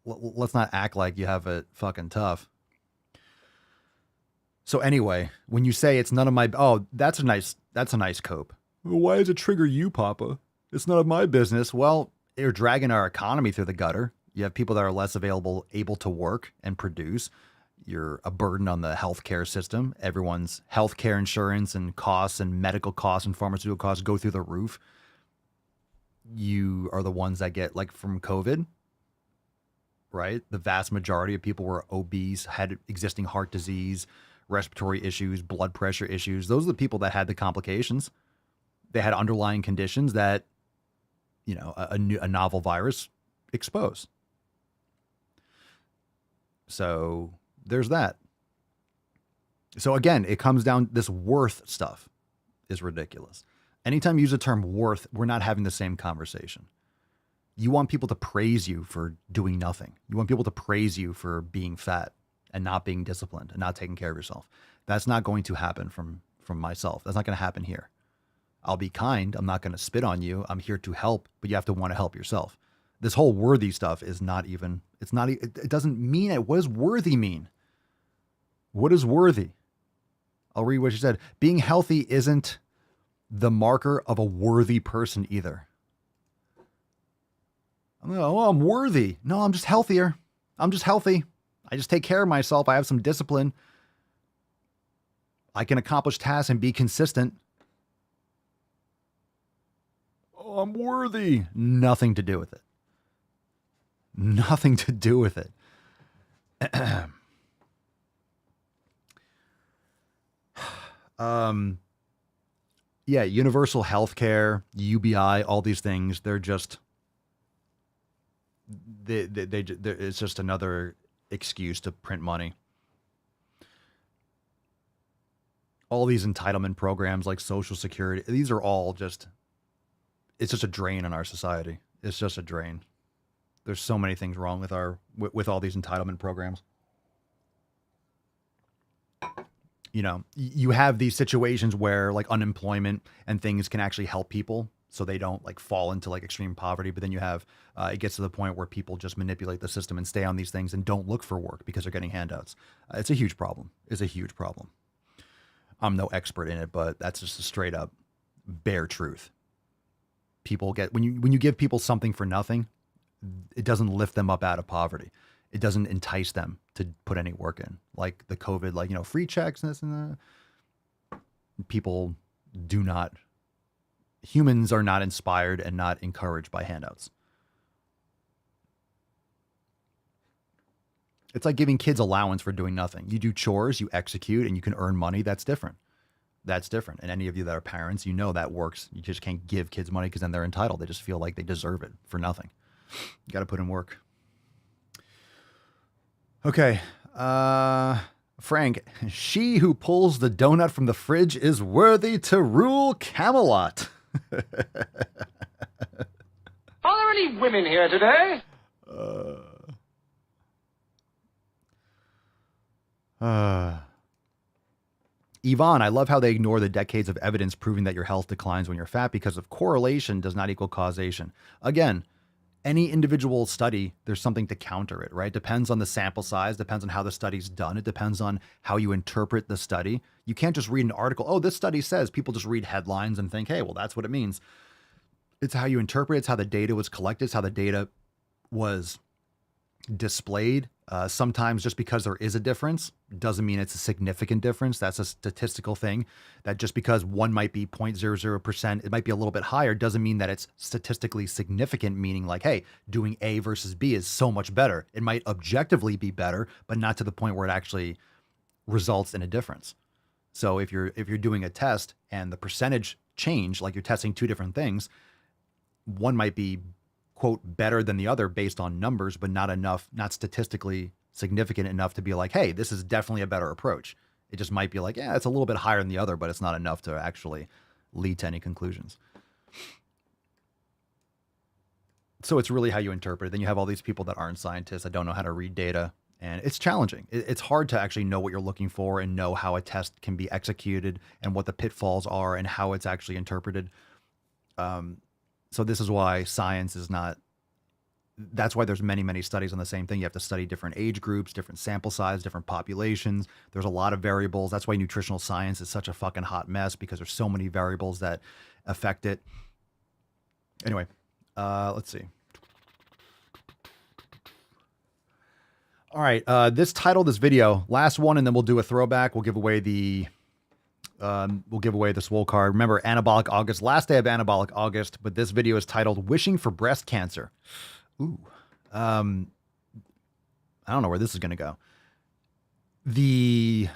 Let's not act like you have it fucking tough. So anyway, when you say it's none of my, that's a nice cope. Well, why does it trigger you, Papa? It's none of my business. Well, you're dragging our economy through the gutter. You have people that are less able to work and produce. You're a burden on the healthcare system. Everyone's healthcare insurance and costs and medical costs and pharmaceutical costs go through the roof. You are the ones that get, like, from COVID, right? The vast majority of people were obese, had existing heart disease, respiratory issues, blood pressure issues. Those are the people that had the complications. They had underlying conditions that, you know, a novel virus exposed. So there's that. So again, it comes down, this worth stuff is ridiculous. Anytime you use the term worth, we're not having the same conversation. You want people to praise you for doing nothing. You want people to praise you for being fat and not being disciplined and not taking care of yourself. That's not going to happen from myself. That's not going to happen here. I'll be kind. I'm not going to spit on you. I'm here to help, but you have to want to help yourself. This whole worthy stuff is not even, it doesn't mean it. What does worthy mean? What is worthy? I'll read what she said. Being healthy isn't the marker of a worthy person either. I'm worthy. No, I'm just healthier. I'm just healthy. I just take care of myself. I have some discipline. I can accomplish tasks and be consistent. Oh, I'm worthy. Nothing to do with it. Nothing to do with it. Yeah, universal healthcare, UBI, all these things, they're just, it's just another excuse to print money. All these entitlement programs like Social Security, these are all just, it's just a drain on our society. It's just a drain. There's so many things wrong with all these entitlement programs. You know, you have these situations where, like, unemployment and things can actually help people so they don't, like, fall into, like, extreme poverty. But then you have, it gets to the point where people just manipulate the system and stay on these things and don't look for work because they're getting handouts. It's a huge problem. It's a huge problem. I'm no expert in it, but that's just a straight up bare truth. People get, when you give people something for nothing, it doesn't lift them up out of poverty. It doesn't entice them to put any work in, like the COVID, like, you know, free checks and this and that. People do not, humans are not inspired and not encouraged by handouts. It's like giving kids allowance for doing nothing. You do chores, you execute, and you can earn money. That's different. That's different. And any of you that are parents, you know that works. You just can't give kids money because then they're entitled. They just feel like they deserve it for nothing. You got to put in work. Okay. Frank, she who pulls the donut from the fridge is worthy to rule Camelot. Are there any women here today? Yvonne, I love how they ignore the decades of evidence proving that your health declines when you're fat because of correlation does not equal causation. Again, any individual study, there's something to counter it, right? Depends on the sample size, depends on how the study's done. It depends on how you interpret the study. You can't just read an article. Oh, this study says, people just read headlines and think, hey, well, that's what it means. It's how you interpret it. It's how the data was collected. It's how the data was displayed. Sometimes just because there is a difference doesn't mean it's a significant difference. That's a statistical thing, that just because one might be 0.00%, it might be a little bit higher, doesn't mean that it's statistically significant, meaning like, hey, doing A versus B is so much better. It might objectively be better, but not to the point where it actually results in a difference. So if you're doing a test and the percentage change, like you're testing two different things, one might be, quote, better than the other based on numbers, but not enough, not statistically significant enough to be like, hey, this is definitely a better approach. It just might be like, yeah, it's a little bit higher than the other, but it's not enough to actually lead to any conclusions. So it's really how you interpret it. Then you have all these people that aren't scientists that don't know how to read data, and it's challenging. It's hard to actually know what you're looking for and know how a test can be executed and what the pitfalls are and how it's actually interpreted. So this is why science is not, that's why there's many, many studies on the same thing. You have to study different age groups, different sample size, different populations. There's a lot of variables. That's why nutritional science is such a fucking hot mess, because there's so many variables that affect it. Anyway, let's see. All right. This title, this video, last one, and then we'll do a throwback. We'll give away the Swole card. Remember, Anabolic August, last day of Anabolic August, but this video is titled "Wishing for Breast Cancer." Ooh. I don't know where this is going to go. The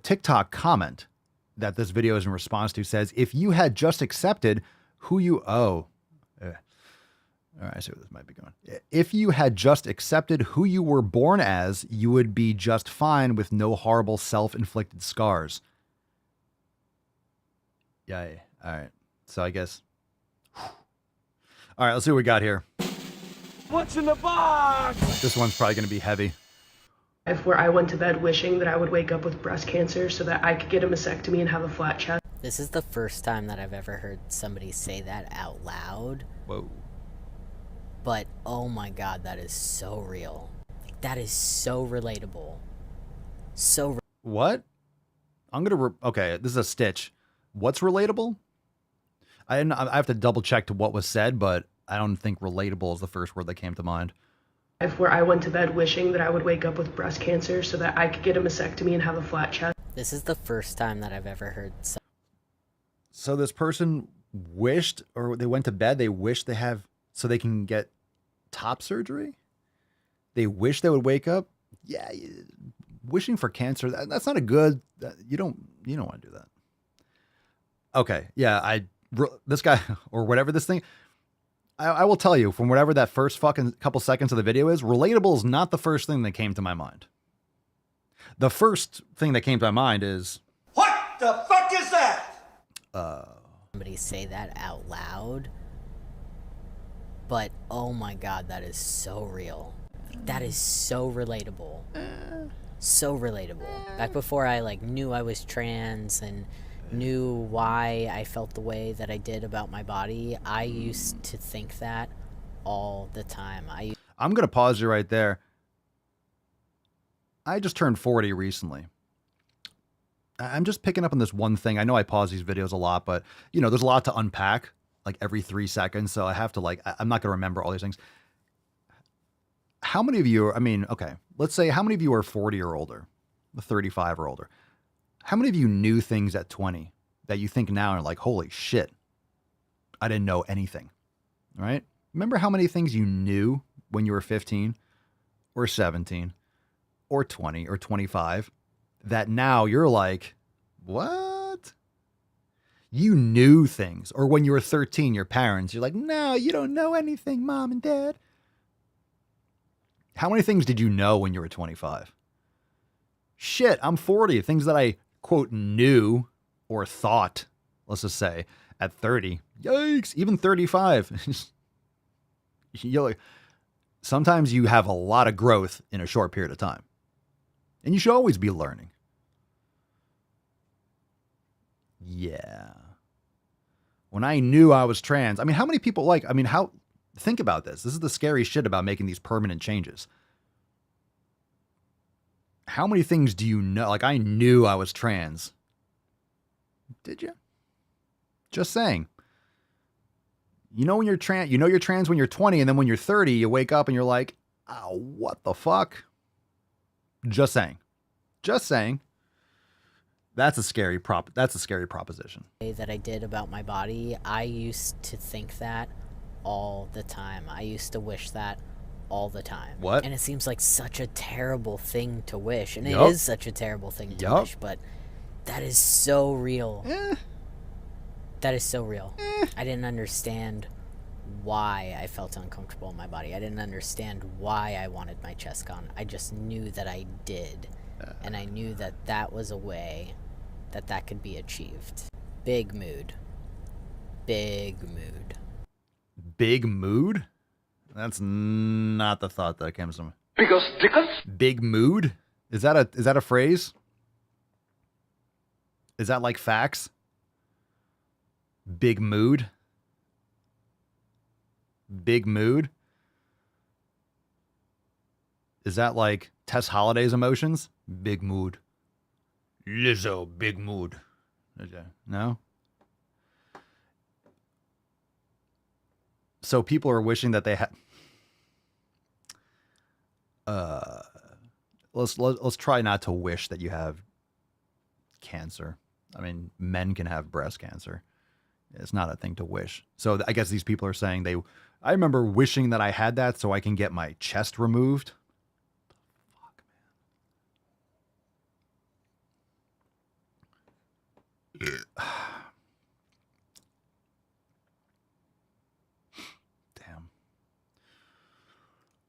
TikTok comment that this video is in response to says, if you had just accepted who you owe. All right, I see where this might be going. If you had just accepted who you were born as, you would be just fine with no horrible self-inflicted scars. Yeah. All right. So I guess. All right, let's see what we got here. What's in the box? This one's probably going to be heavy. Where I went to bed wishing that I would wake up with breast cancer so that I could get a mastectomy and have a flat chest. This is the first time that I've ever heard somebody say that out loud. Whoa. But, oh my god, that is so real. That is so relatable. So what? I'm going to... okay, this is a stitch. What's relatable? I have to double check to what was said, but I don't think relatable is the first word that came to mind. Where I went to bed wishing that I would wake up with breast cancer so that I could get a mastectomy and have a flat chest. This is the first time that I've ever heard So this person wished, or they went to bed, they wished they have, so they can get top surgery? They wish they would wake up? Yeah, wishing for cancer, that's not a good, you don't want to do that. Okay, yeah, this guy, or whatever this thing, I will tell you, from whatever that first fucking couple seconds of the video is, relatable is not the first thing that came to my mind. The first thing that came to my mind is... What the fuck is that? Somebody say that out loud. But, oh my god, that is so real. That is so relatable. So relatable. Back before I, knew I was trans and knew why I felt the way that I did about my body, I used to think that all the time. I'm going to pause you right there. I just turned 40 recently. I'm just picking up on this one thing. I know I pause these videos a lot, but, there's a lot to unpack, every 3 seconds. So I have to, I'm not going to remember all these things. How many of you, okay, let's say how many of you are 40 or older, 35 or older? How many of you knew things at 20 that you think now are like, holy shit, I didn't know anything, right? Remember how many things you knew when you were 15 or 17 or 20 or 25 that now you're like, what? You knew things. Or when you were 13, your parents, you're like, no, you don't know anything, mom and dad. How many things did you know when you were 25? Shit, I'm 40. Things that I, quote, knew or thought, let's just say, at 30. Yikes, even 35. Sometimes you have a lot of growth in a short period of time. And you should always be learning. Yeah. When I knew I was trans, how many people think about this. This is the scary shit about making these permanent changes. How many things do you know? I knew I was trans. Did you? Just saying. When you're trans, you're trans when you're 20, and then when you're 30, you wake up and you're like, oh, what the fuck? Just saying. Just saying. That's a scary proposition. That I did about my body, I used to think that all the time. I used to wish that all the time. What? And it seems like such a terrible thing to wish. And Yep. it is such a terrible thing to Yep. wish, but that is so real. That is so real. I didn't understand why I felt uncomfortable in my body. I didn't understand why I wanted my chest gone. I just knew that I did. And I knew that that was a way that could be achieved. Big mood. Big mood. Big mood? That's not the thought that comes to me. Because Dickens? Big mood? Is that a phrase? Is that like facts? Big mood? Big mood? Is that like Tess Holliday's emotions? Big mood. Lizzo, big mood. No? So people are wishing that they had... let's try not to wish that you have cancer. I mean, men can have breast cancer. It's not a thing to wish. So I guess these people are saying I remember wishing that I had that so I can get my chest removed. Fuck, man.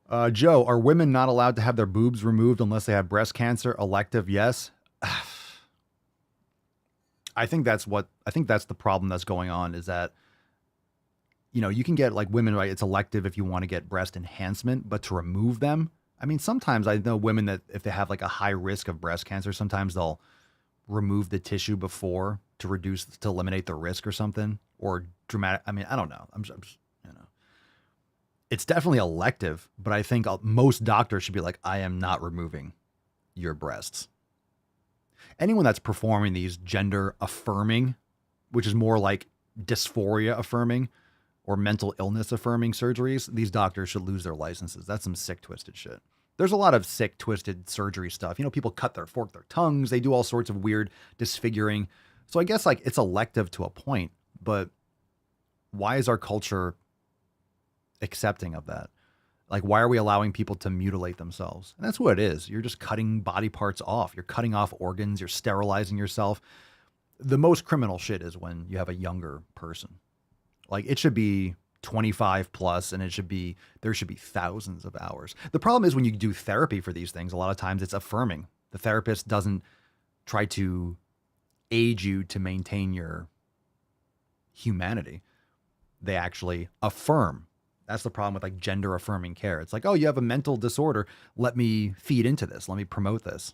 Damn. Joe, are women not allowed to have their boobs removed unless they have breast cancer? Elective, yes. I think that's the problem that's going on is that, you can get like women, right? It's elective if you want to get breast enhancement, but to remove them. I mean, sometimes I know women that if they have like a high risk of breast cancer, sometimes they'll remove the tissue before to eliminate the risk or something, or dramatic. I mean, I don't know. I'm it's definitely elective, but I think most doctors should be like, I am not removing your breasts. Anyone that's performing these gender affirming, which is more like dysphoria affirming or mental illness affirming surgeries, these doctors should lose their licenses. That's some sick, twisted shit. There's a lot of sick, twisted surgery stuff. People fork their tongues. They do all sorts of weird disfiguring. So I guess like it's elective to a point, but why is our culture accepting of that? Like, why are we allowing people to mutilate themselves? And that's what it is. You're just cutting body parts off. You're cutting off organs. You're sterilizing yourself. The most criminal shit is when you have a younger person. Like, it should be 25 plus, and there should be thousands of hours. The problem is when you do therapy for these things, a lot of times it's affirming. The therapist doesn't try to aid you to maintain your humanity. They actually affirm. That's the problem with like gender affirming care. It's like, oh, you have a mental disorder. Let me feed into this. Let me promote this.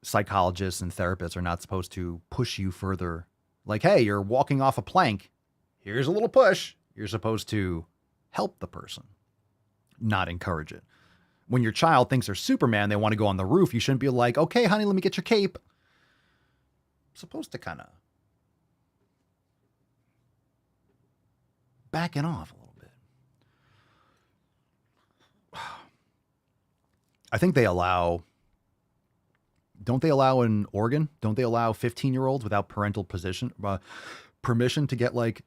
Psychologists and therapists are not supposed to push you further. Like, hey, you're walking off a plank. Here's a little push. You're supposed to help the person, not encourage it. When your child thinks they're Superman, they want to go on the roof. You shouldn't be like, okay, honey, let me get your cape. Supposed to kind of backing off a little bit. I think don't they allow in Oregon? Don't they allow 15-year-olds without parental permission to get like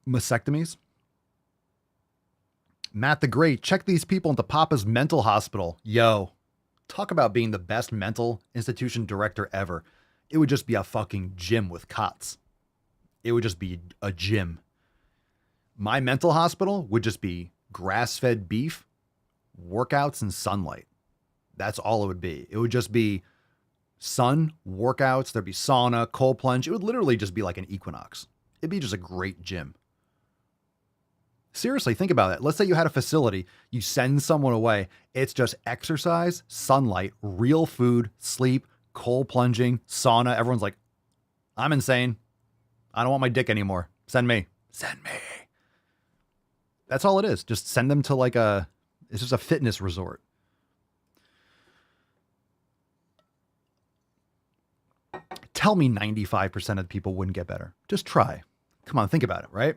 mastectomies? Matt the Great, check these people into Papa's mental hospital. Yo, talk about being the best mental institution director ever. It would just be a fucking gym with cots. It would just be a gym. My mental hospital would just be grass-fed beef, workouts, and sunlight. That's all it would be. It would just be sun, workouts, there'd be sauna, cold plunge. It would literally just be like an Equinox. It'd be just a great gym. Seriously, think about it. Let's say you had a facility, you send someone away. It's just exercise, sunlight, real food, sleep, cold plunging, sauna. Everyone's like, I'm insane. I don't want my dick anymore. Send me. Send me. That's all it is. Just send them to like it's just a fitness resort. Tell me 95% of the people wouldn't get better. Just try. Come on, think about it, right?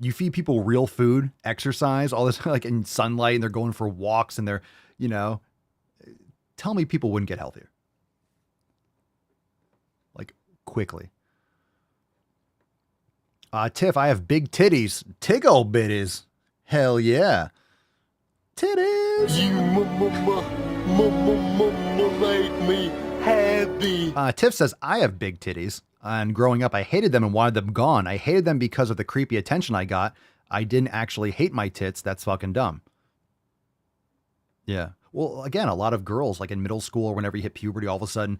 You feed people real food, exercise, all this like in sunlight, and they're going for walks and they're, tell me people wouldn't get healthier. Like quickly. Tiff, I have big titties. Tiggle bitties. Hell yeah. Titties. You make me happy. Tiff says, I have big titties. And growing up, I hated them and wanted them gone. I hated them because of the creepy attention I got. I didn't actually hate my tits. That's fucking dumb. Yeah. Well, again, a lot of girls, like in middle school or whenever you hit puberty, all of a sudden,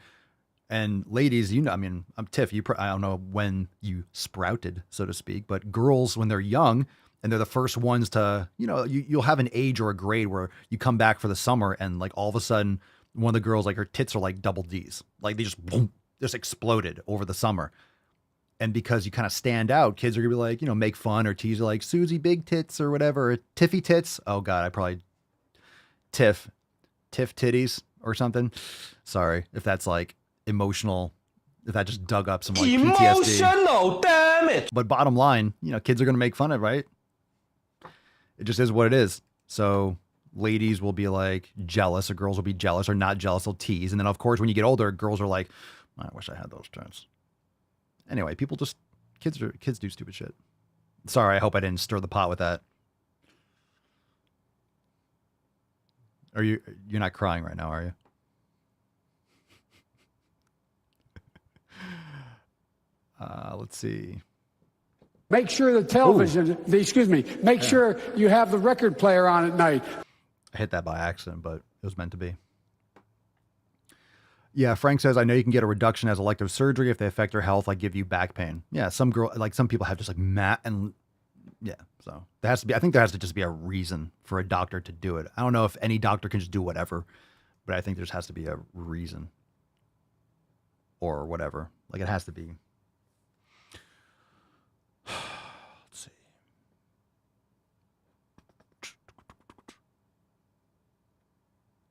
and ladies, I'm Tiff, I don't know when you sprouted, so to speak, but girls, when they're young and they're the first ones to, you'll have an age or a grade where you come back for the summer and like all of a sudden one of the girls, like her tits are like double D's. Like they just, boom, just exploded over the summer. And because you kind of stand out, kids are gonna be like, make fun or tease you like Susie big tits or whatever, or Tiffy tits. Oh God, I probably Tiff titties or something. Sorry if that's like emotional, if that just dug up some like PTSD. Emotional damage. But bottom line, kids are gonna make fun of it, right? It just is what it is. So ladies will be like jealous, or girls will be jealous or not jealous. They'll tease. And then, of course, when you get older, girls are like, I wish I had those tits. Anyway, kids do stupid shit. Sorry, I hope I didn't stir the pot with that. You're not crying right now, are you? Let's see. Make sure the television, make sure you have the record player on at night. I hit that by accident, but it was meant to be. Yeah, Frank says, I know you can get a reduction as elective surgery if they affect your health, like give you back pain. Yeah, some people have just like so there has to be, I think there has to just be a reason for a doctor to do it. I don't know if any doctor can just do whatever, but I think there has to be a reason or whatever. Like it has to be.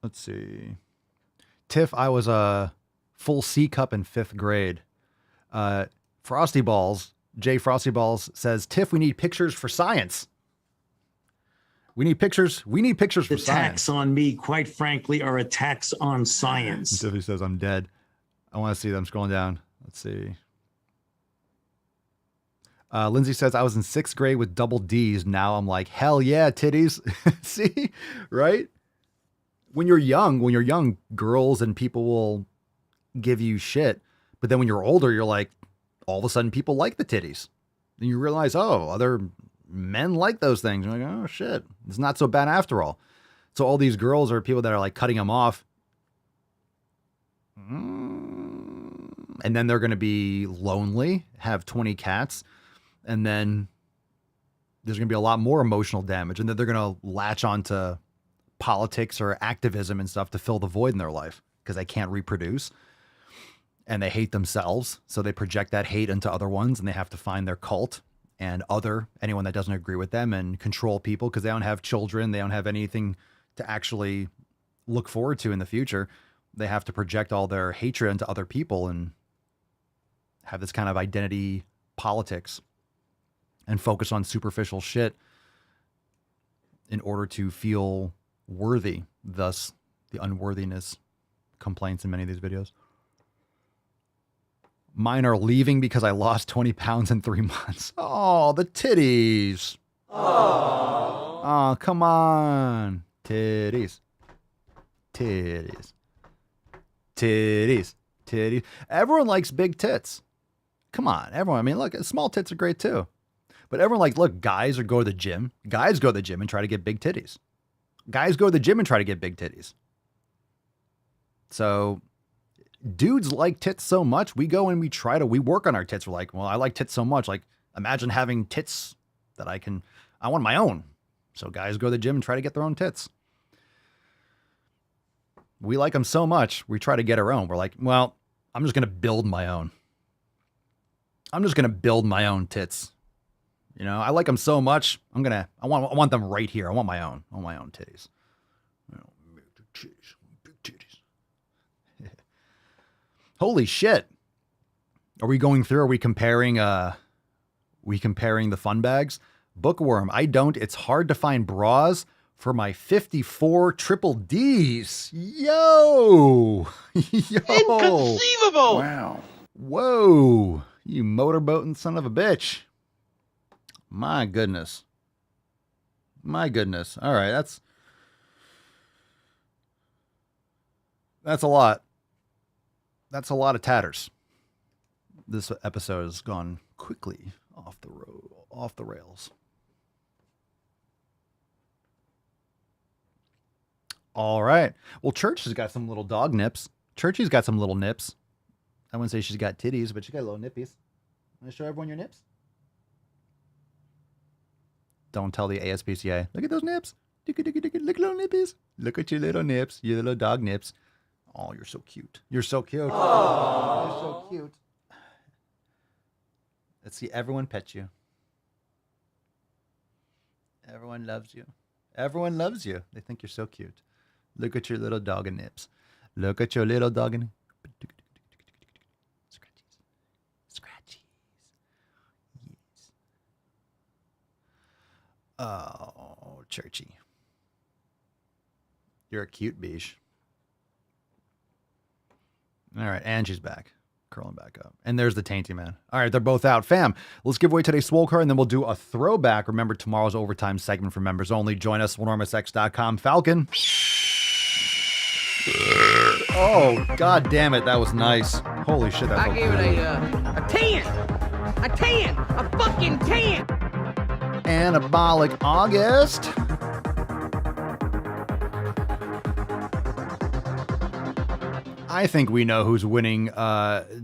Let's see. Tiff, I was a full C cup in 5th grade. Frosty Balls, Jay Frosty Balls says, Tiff, we need pictures for science. We need pictures for science. The attacks on me, quite frankly, are attacks on science. Tiffy says, I'm dead. I want to see them. Scrolling down. Let's see. Lindsay says, I was in 6th grade with double D's. Now I'm like, hell yeah, titties. See? Right? When you're young, girls and people will give you shit. But then when you're older, you're like, all of a sudden people like the titties. And you realize, oh, other men like those things. You're like, oh shit, it's not so bad after all. So all these girls are people that are like cutting them off. And then they're going to be lonely, have 20 cats. And then there's going to be a lot more emotional damage. And then they're going to latch onto politics or activism and stuff to fill the void in their life because they can't reproduce and they hate themselves. So they project that hate into other ones and they have to find their cult and anyone that doesn't agree with them and control people because they don't have children. They don't have anything to actually look forward to in the future. They have to project all their hatred into other people and have this kind of identity politics and focus on superficial shit in order to feel worthy, thus the unworthiness complaints in many of these videos. Mine are leaving because I lost 20 pounds in 3 months. Oh, the titties. Oh, come on. Titties. Everyone likes big tits. Come on, everyone. I mean, look, small tits are great too. But everyone look, guys go to the gym. Guys go to the gym and try to get big titties. Guys go to the gym and try to get big titties. So dudes like tits so much, we go and we work on our tits. We're like, well, I like tits so much. Like, imagine having tits that I want my own. So guys go to the gym and try to get their own tits. We like them so much, we try to get our own. We're like, well, I'm just going to build my own. I'm just going to build my own tits. You know, I like them so much. I want them right here. I want my own titties. Big titties. Holy shit. Are we comparing the fun bags? Bookworm, I don't. It's hard to find bras for my 54 triple Ds. Yo. Inconceivable. Wow. Whoa. You motorboating son of a bitch. My goodness. All right. That's a lot. That's a lot of tatters. This episode has gone quickly off the rails. All right. Well, Church has got some little dog nips. Churchy's got some little nips. I wouldn't say she's got titties, but she got little nippies. Want to show everyone your nips? Don't tell the ASPCA. Look at those nips. Look at little nippies. Look at your little nips, your little dog nips. Oh, you're so cute. You're so cute. Aww. You're so cute. Let's see everyone pet you. Everyone loves you. Everyone loves you. They think you're so cute. Look at your little dog and nips. Look at your little dog and scratchies. Yes. Oh, Churchy. You're a cute beach. All right, and she's back. Curling back up. And there's the Tainty Man. All right, they're both out. Fam, let's give away today's Swole card, and then we'll do a throwback. Remember, tomorrow's overtime segment for members only. Join us, SwoleNormousX.com. Falcon. Oh, god damn it. That was nice. Holy shit, that felt gave it a 10. A 10. A fucking 10. Anabolic August. I think we know who's winning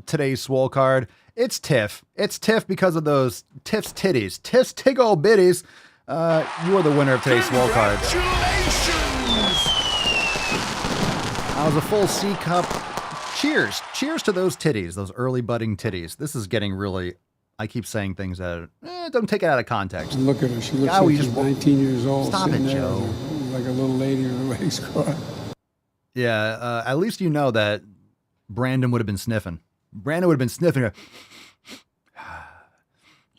today's Swole card. It's Tiff. It's Tiff because of those Tiff's titties. Tiff's tig old bitties. You are the winner of today's Swole card. That was a full C cup. Cheers. Cheers to those titties, those early budding titties. This is getting really, I keep saying things that don't take it out of context. Look at her. She looks like she's 19 years old. Stop it, Joe. Like a little lady in a race car. Yeah, at least you know that Brandon would have been sniffing. Brandon would have been sniffing. You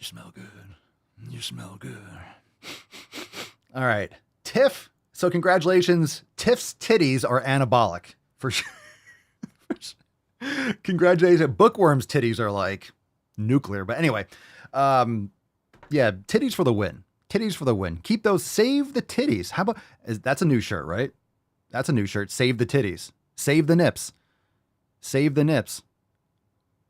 smell good. You smell good. All right. Tiff. So congratulations. Tiff's titties are anabolic. For sure. Congratulations. Bookworm's titties are like nuclear. But anyway, yeah, titties for the win. Titties for the win. Keep those. Save the titties. How about, that's a new shirt, right? That's a new shirt. Save the titties. Save the nips. Save the nips.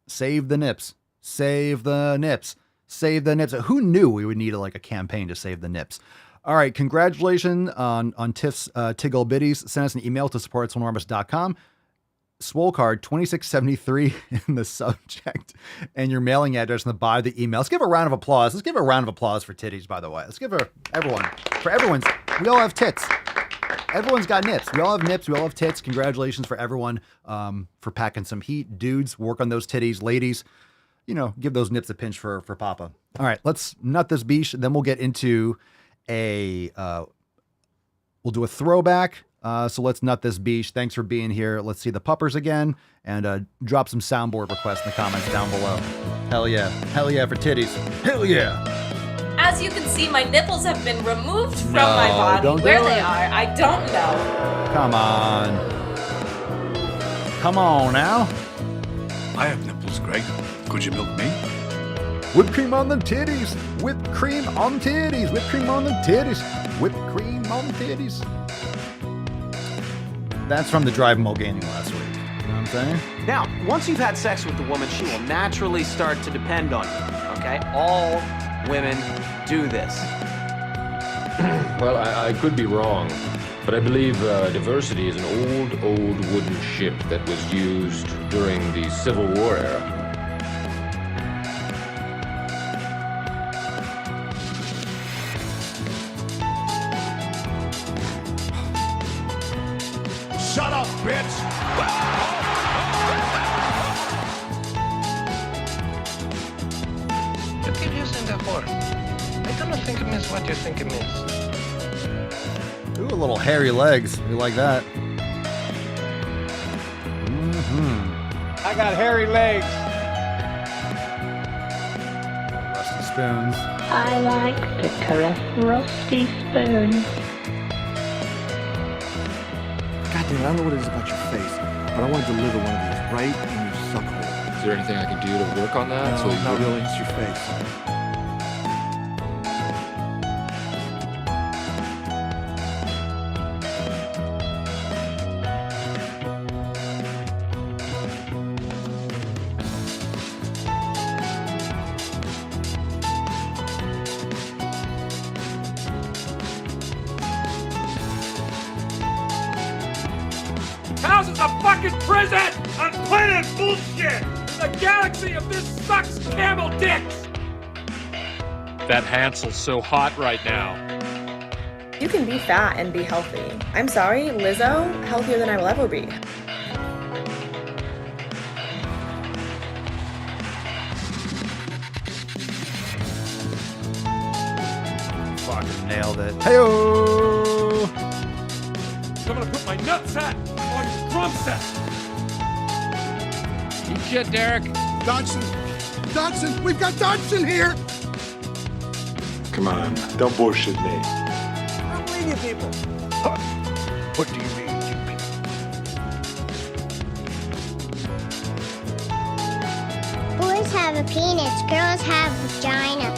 Save the nips. Save the nips. Save the nips. Who knew we would need a campaign to save the nips? All right. Congratulations on Tiff's Tiggle Bitties. Send us an email to support@swolenormous.com. Swole card 2673 in the subject and your mailing address in the body of the email. Let's give a round of applause. Let's give a round of applause for titties, by the way. Let's give everyone's. We all have tits. Everyone's got nips. We all have nips. We all have tits. Congratulations for everyone for packing some heat. Dudes, work on those titties. Ladies, give those nips a pinch for Papa. All right, let's nut this beach. Then we'll get into we'll do a throwback. So let's nut this beach. Thanks for being here. Let's see the puppers again and drop some soundboard requests in the comments down below. Hell yeah. Hell yeah for titties. Hell yeah. As you can see, my nipples have been removed from my body. Where they are, I don't know. Come on. Come on now. I have nipples, Greg. Could you milk me? Whipped cream on the titties. Whipped cream on titties. Whipped cream on the titties. Whipped cream on titties. That's from the Drive Mulgany last week. You know what I'm saying? Now, once you've had sex with the woman, she will naturally start to depend on you. Okay? All women do this. Well, I could be wrong, but I believe diversity is an old wooden ship that was used during the Civil War era. Shut up, bitch! You keep using the whore. I don't think it means what you think it means. Ooh, little hairy legs. We like that. I got hairy legs. Rusty spoons. I like to caress rusty spoons. God damn it, I don't know what it is about your face, but I want to deliver one of these right in your suckhole. Is there anything I can do to work on that? No, not really, it's your face. House is a fucking prison on planet bullshit! The galaxy of this sucks camel dicks! That Hansel's so hot right now. You can be fat and be healthy. I'm sorry, Lizzo, healthier than I will ever be. Fucking nailed it. Hey-oh! I'm gonna put my nutsack on your drum set! Eat shit, Derek. Dodson! Dodson! We've got Dodson here! Come on, don't bullshit me. I don't believe you people! What do you mean? have a penis. Girls have vagina.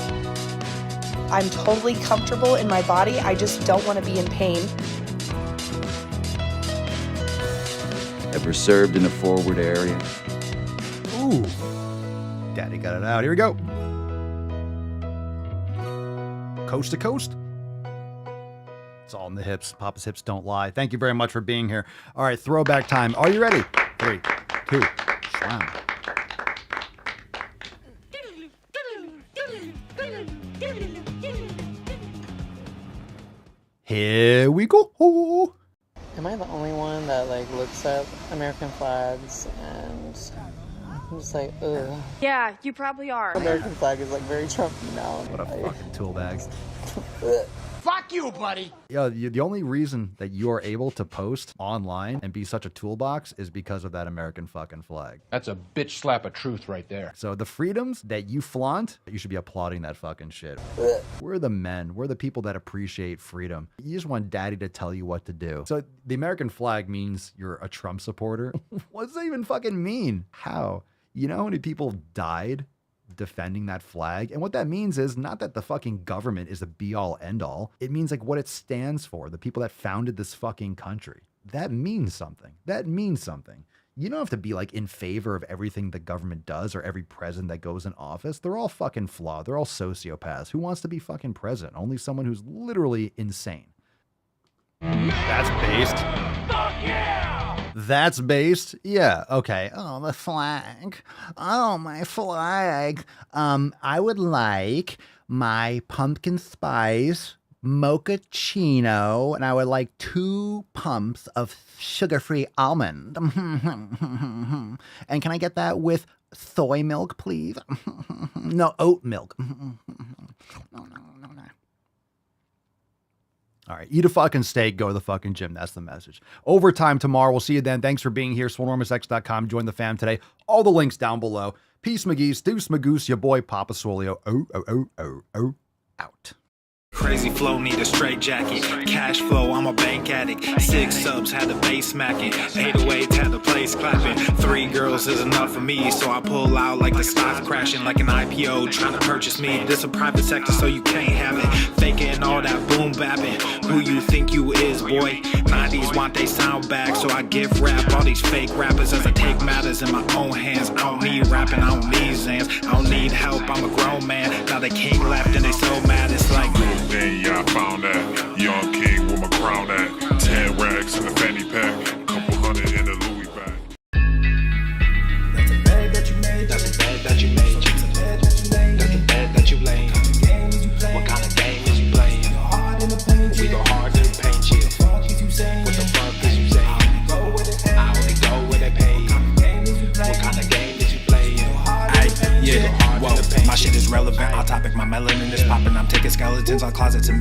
I'm totally comfortable in my body. I just don't want to be in pain. Ever served in a forward area? Ooh. Daddy got it out. Here we go. Coast to coast. It's all in the hips. Papa's hips don't lie. Thank you very much for being here. All right, throwback time. Are you ready? 3, 2, 1. Here we go. Am I the only one that like looks at American flags and I'm just like, ugh? Yeah, you probably are. American flag is like very Trumpy now. What a fucking tool bag. Fuck you, buddy. Yeah, the only reason that you are able to post online and be such a toolbox is because of that American fucking flag. That's a bitch slap of truth right there. So the freedoms that you flaunt, you should be applauding that fucking shit. We're the men. We're the people that appreciate freedom. You just want daddy to tell you what to do. So the American flag means you're a Trump supporter. What does that even fucking mean? How? You know how many people died defending that flag? And what that means is not that the fucking government is the be all end all. It means like what it stands for. The people that founded this fucking country. That means something. That means something. You don't have to be like in favor of everything the government does or every president that goes in office. They're all fucking flawed. They're all sociopaths. Who wants to be fucking president? Only someone who's literally insane. That's based. Fuck yeah! That's based? Yeah, okay. Oh, the flag. Oh, my flag. I would like my pumpkin spice mochaccino, and I would like 2 pumps of sugar-free almond. And can I get that with soy milk, please? No, oat milk. No. All right, eat a fucking steak, go to the fucking gym. That's the message. Overtime tomorrow. We'll see you then. Thanks for being here. SwoleNormousX.com. Join the fam today. All the links down below. Peace, McGee's, Deuce, Magoose, your boy, Papa Swolio. Out. Crazy flow, need a straight jacket. Cash flow, I'm a bank addict. 6 subs, had the bass smacking. 808, had the place clapping. 3 girls is enough for me, so I pull out like the stock crashing. Like an IPO, trying to purchase me. This a private sector, so you can't have it. Faking all that boom bapping. Who you think you is, boy? 90s want they sound back, so I give rap all these fake rappers as I take matters in my own hands. I don't need rapping, I don't need Zans. I don't need help, I'm a grown man. Now they can't laugh and they so mad, it's like then yeah, I found that young king with my crown at 10 racks in the fanny pack, couple hundred in the Louis bag. That's a bed that you made, that's a bed that you made, that's a bed that you laid, that's a bed that you laid. What kind of game is you playing? We go hard in the paint, yeah. What the fuck is you saying? I only go where they pay. What kind of game is you playing? Yeah, whoa, my shit is relevant. On topic, my melanin is popping. I'm taking skeletons on closets and